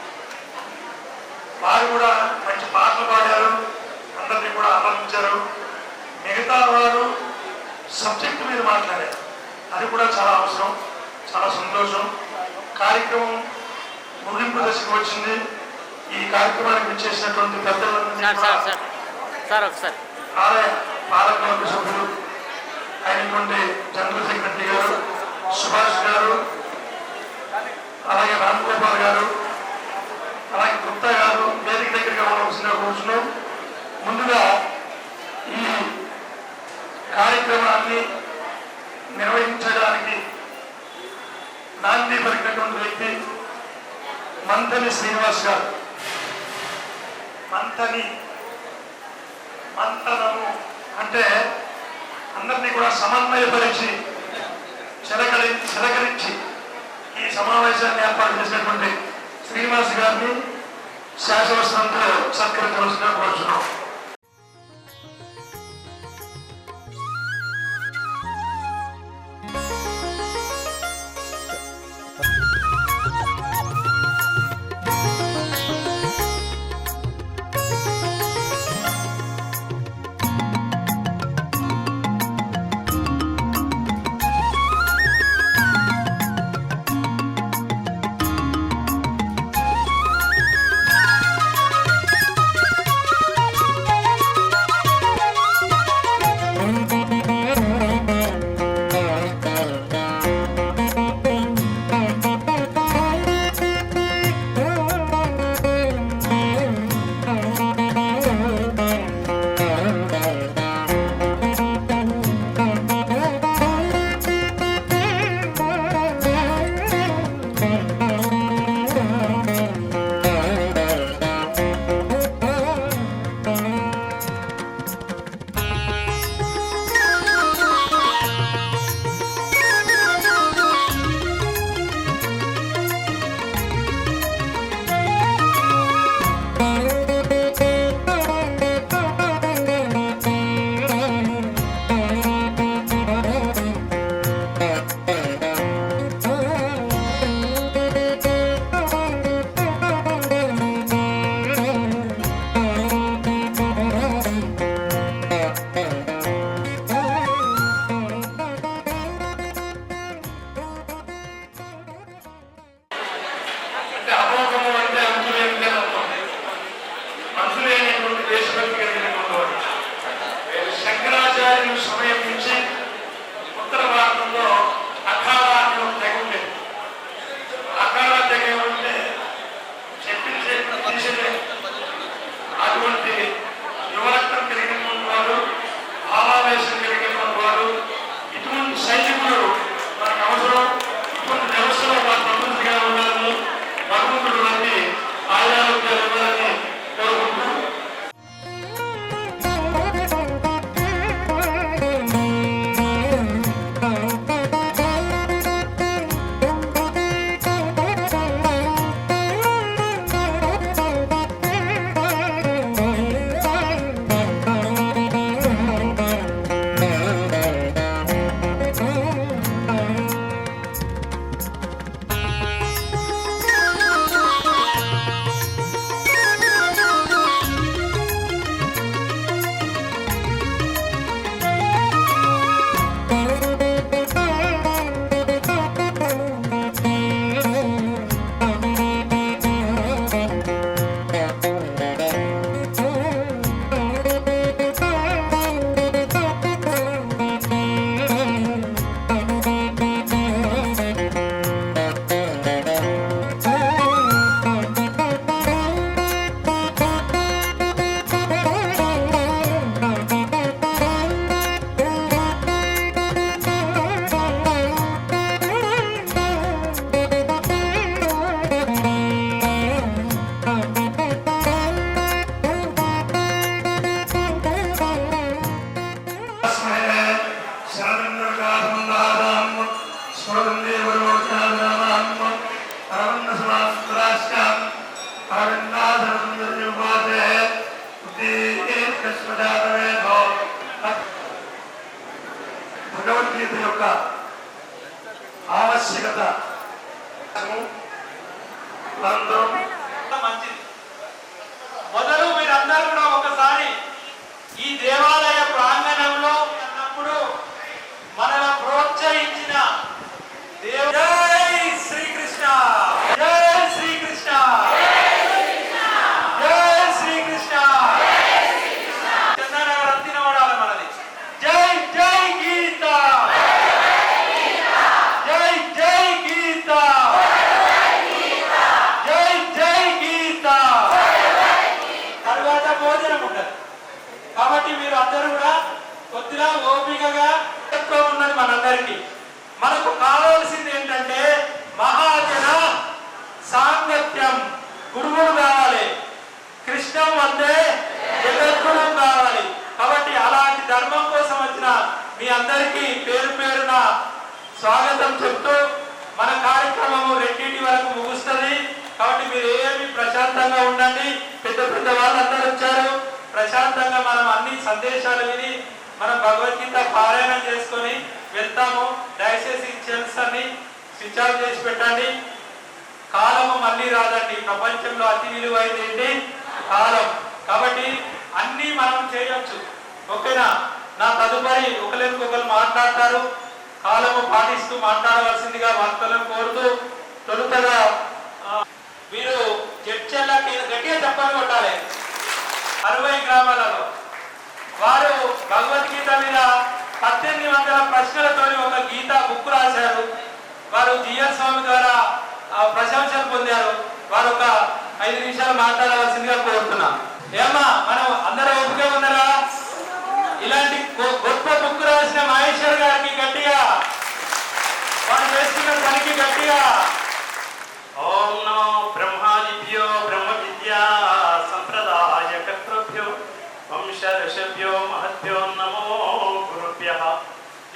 వారు కూడా మంచి పాటలు పాడారు, అందరినీ కూడా ఆనందించారు. మిగతా వారు సబ్జెక్టు మీద మాట్లాడారు. అది కూడా చాలా అవసరం, చాలా సంతోషం. కార్యక్రమం ముగింపు దశకు వచ్చింది. ఈ కార్యక్రమానికి విచ్చేసినటువంటి పెద్దలందరినీ ఆలయ పాలకవర్గ సభ్యులు అయినటువంటి జనరల్ సెక్రటరీ గారు సుభాష్ గారు, అలాగే రామ్ గోపాల్ గారు, అలాగే గుప్తా గారు వేదిక దగ్గరగా ఉండవలసిన కూర్చున్నాం. ముందుగా ఈ కార్యక్రమాన్ని నిర్వహించడానికి నాంది పలికినటువంటి వ్యక్తి మంతని శ్రీనివాస్ గారు. మంతనము అంటే అందరినీ కూడా సమన్వయపరిచి చిలకరించి ఈ సమావేశాన్ని ఏర్పాటు చేసినటువంటి శ్రీనివాస్ గారిని శాసనసభలో సత్కరించవలసిన కోరుతున్నాం. ఆవశ్యకత మంచిది. మొదలు మీరందరూ కూడా ఒకసారి ఈ దేవాలయ ప్రాంగణంలో అన్నప్పుడు మనల్ని ప్రోత్సహించిన జై శ్రీకృష్ణ, జై శ్రీకృష్ణ, జై శ్రీకృష్ణ. చంద్రనగర్ అంతినవాడాలి మనది. జై జై గీత, జై జై గీత, జై జై గీత. తర్వాత భోజనం ఉండదు. కాబట్టి మీరు అందరూ కూడా కొద్దిగా ఓపికగా ఉన్నది మనందరికీ. మనకు కావాల్సింది ఏంటంటే మహాజన సాంగత్యం. గురువులు కావాలి, కృష్ణం వందే జగద్గురు కావాలి. కాబట్టి అలాంటి ధర్మం కోసం వచ్చిన మీ అందరికీ పేరు పేరున స్వాగతం చెప్తూ మన కార్యక్రమము 2 వరకు ముగుస్తుంది. కాబట్టి మీరు ఏమి ప్రశాంతంగా ఉండండి. పెద్ద పెద్ద వాళ్ళందరూ వచ్చారు. ప్రశాంతంగా మనం అన్ని సందేశాలు విని మనం భగవద్గీత పారాయణం చేసుకొని వెళ్తాము. దయచేసి సెల్స్ అన్ని స్విచ్ ఆఫ్ చేసి పెట్టండి. కాలము మళ్ళీ రాదండి. ప్రపంచంలో అతి విలువైంది ఏంటి? కాలం. కాబట్టి అన్నీ మనం చేయొచ్చు. ఓకేనా? నా తదుపరి ఒకరికొకరు మాట్లాడతారు. కాలము పాటిస్తూ మాట్లాడవలసిందిగా భక్తులను కోరుతూ తొలుతగా మీరు జడ్చెల్లకి గట్టిగా చెప్పని కొట్టాలి. 60 గ్రామాలలో వారు భగవద్గీత మీద 1800 ప్రశ్నలతోని ఒక గీత బుక్ రాశారు. వారు జిఎస్ స్వామి ద్వారా ప్రశంసలు పొందారు. వారు ఒక 5 నిమిషాలు మాట్లాడవలసిందిగా కోరుతున్నా. ఏమ్మా మనం అందరూ ఓపిక ఉన్నారా? ఇలాంటి గొప్ప బుక్ రాసిన మహేశ్వర్ గారికి గట్టిగా, వారు చేస్తున్న పనికి గట్టిగా. ఓం నమో బ్రహ్మాదిభ్యో బ్రహ్మ విద్యా సంప్రదాయ కర్తృభ్యో వంశ ఋషభ్యో మహద్భ్యో నమో గురుభ్యః.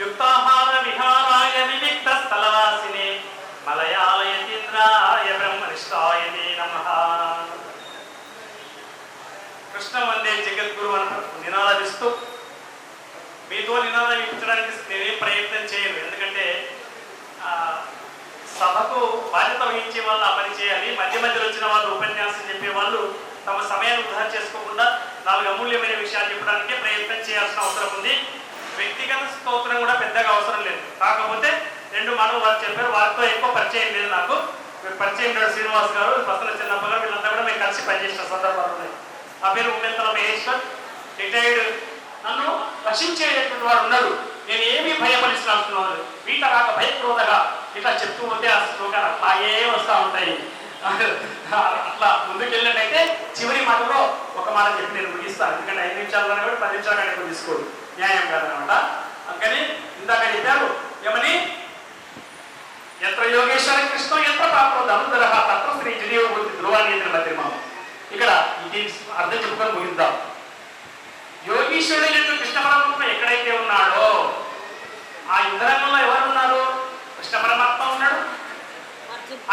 యుక్తాహార విహారాయ వివిక్త స్థలవాసినే మలయాళయతీంద్రాయ బ్రహ్మనిష్టాయ నమః. కృష్ణ వందే జగద్గురు అని నినాదిస్తూ మీతో నినాదం ఇప్పించడానికి నేనేం ప్రయత్నం చేయను. ఎందుకంటే సభకు బాధ్యత వహించే వాళ్ళు ఆ పని చేయాలి. మధ్య మధ్యలో వచ్చిన వాళ్ళు ఉపన్యాసం చెప్పే వాళ్ళు తమ సమయాన్ని వృధా చేసుకోకుండా 4 అమూల్యమైన విషయాలు చెప్పడానికే ప్రయత్నం చేయాల్సిన అవసరం ఉంది. వ్యక్తిగత స్తోత్రం కూడా పెద్దగా అవసరం లేదు. కాకపోతే 2 మాటలు వారు చెప్పారు. వారితో ఎక్కువ పరిచయం లేదు నాకు. పరిచయం శ్రీనివాస్ గారు, ప్రసన్న చిన్నప్ప గారు, వీళ్ళంతా కూడా మేము కలిసి పనిచేసిన సందర్భాలు ఉన్నాయి. ఆ పేరు ఉమ్మెంతల మహేశ్వర్, రిటైర్డ్. నన్ను రక్షించేటటువంటి వాడు ఉన్నాడు. నేను ఏమీ భయపరిస్తున్నాను. వీట రాక భయక్రోధగా ఇట్లా చెప్తూ ఉంటే ఆ శ్లోకాలు అట్లాగే వస్తూ ఉంటాయి. అట్లా ముందుకెళ్ళినట్టయితే చివరి మాటలో ఒక మాట చెప్పి నేను ముగిస్తాను. ఎందుకంటే 5 నిమిషాల్లోనే కూడా 10 నిమిషాలు కానీ తీసుకోడు, న్యాయం కాదనమాట. అందుకని ఇందాక చెప్పారు ఏమని, ఎత్ర యోగేశ్వర కృష్ణ ఎత్ర పాపో ధనుధర తత్ర శ్రీ జనీయోభూతి ధ్రువానీంద్ర మధ్యమా. ఇక్కడ ఇది అర్థం చెప్పుకొని ముగిద్దాం. యోగీశ్వరుడు కృష్ణ పరమాత్మ ఎక్కడైతే ఉన్నాడో ఆ యుద్ధరంగంలో ఎవరు ఉన్నారు? కృష్ణ పరమాత్మ ఉన్నాడు,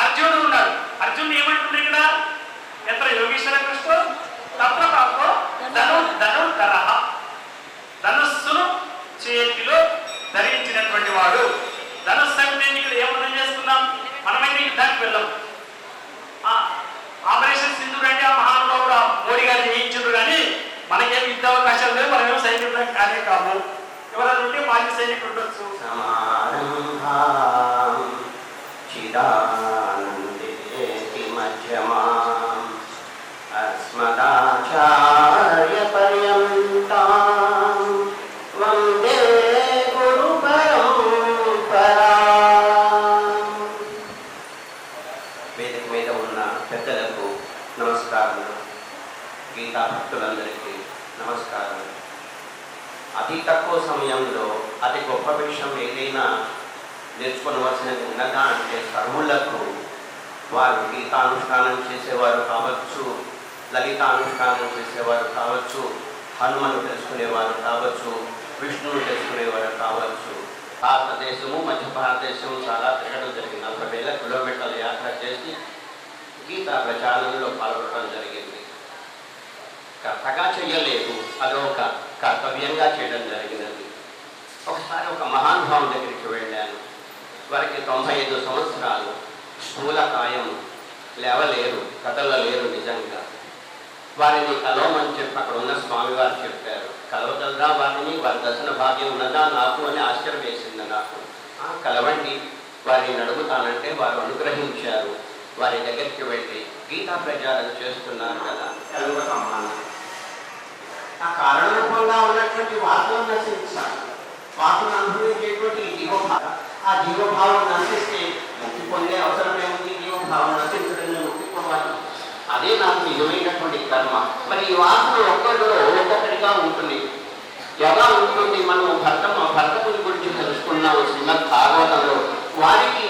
అర్జునుడు ఉన్నాడు. అర్జునుడు ఏమంటుంది ఇక్కడ? ఎత్ర యోగీశ్వర కృష్ణ తత్ర పాపో ధనుధర, ధనుస్సును చేతిలో ధరించినటువంటి వాడు. ధనుస్సు అంటే ఇక్కడ ఏమర్థం చేసుకున్నాం? మనమైతే యుద్ధానికి వెళ్ళాం. ఆపరేషన్ సింధూర్ అంటే ఆ మహానుభావుడు మోడీ గారు చేయించుడు, కానీ మనకేం యుద్ధ అవకాశాలు లేవు. మనమేమో సైనికులు కానీ కాము. ఎవరైనా ఉంటే మాజీ సైనికులు ఉండొచ్చు. అస్మదాచార్య పర్యంతం వందే గురు పరంపరా. వేదిక మీద ఉన్న పెద్దలకు నమస్కారములు, గీతా భక్తులందరికీ నమస్కారములు. అతి తక్కువ సమయంలో అతి గొప్ప విషయం ఏదైనా నేర్చుకోవలసినది ఉన్నదా అంటే సర్వులకు, వారు గీతానుష్ఠానం చేసేవారు కావచ్చు, లలితానుష్ఠానం చేసేవారు కావచ్చు, హనుమను తెలుసుకునేవారు కావచ్చు, విష్ణువును తెలుసుకునేవారు కావచ్చు. భారతదేశము మధ్య భారతదేశము చాలా తిరగడం జరిగింది. 40,000 కిలోమీటర్ల యాత్ర చేసి గీతా ప్రచారంలో పాల్గొనడం జరిగింది. కర్తగా చేయలేదు, అదొక కర్తవ్యంగా చేయడం జరిగినది. ఒకసారి ఒక మహానుభావం దగ్గరికి వెళ్ళాను. వారికి 95 సంవత్సరాలు, స్థూలకాయం, లేవలేరు, కదలలేరు. నిజంగా వారిని కలవమని చెప్పి అక్కడ ఉన్న స్వామివారు చెప్పారు. కలవగలరా వారిని? వారి దర్శన భాగ్యం ఉన్నదా నాకు అని ఆశ్చర్యం వేసింది నాకు. కలవండి, వారిని అడుగుతానంటే వారు అనుగ్రహించారు. వారి దగ్గరికి వెళ్ళి గీతా ప్రచారం చేస్తున్నారు కదా, కలువ సమానం. ఆ కారణరూపంగా ఉన్నటువంటి వార్తలను నశించాలి. వార్తను అనుభవించేటువంటి జీవభావం, ఆ జీవభావం నశిస్తే ముక్తి పొందే అవసరమే ఉంది. జీవభావం నశించడం ముక్తి పొందాలి. అదే నాకు నిజమైనటువంటి కర్మ. మరి ఈ వాసన ఒక్కరిలో ఒక్కొక్కటిగా ఉంటుంది. ఎలా ఉంటుంది? మనం భర్తకుని గురించి తెలుసుకున్నాము శ్రీమద్ భాగవతంలో. వారికి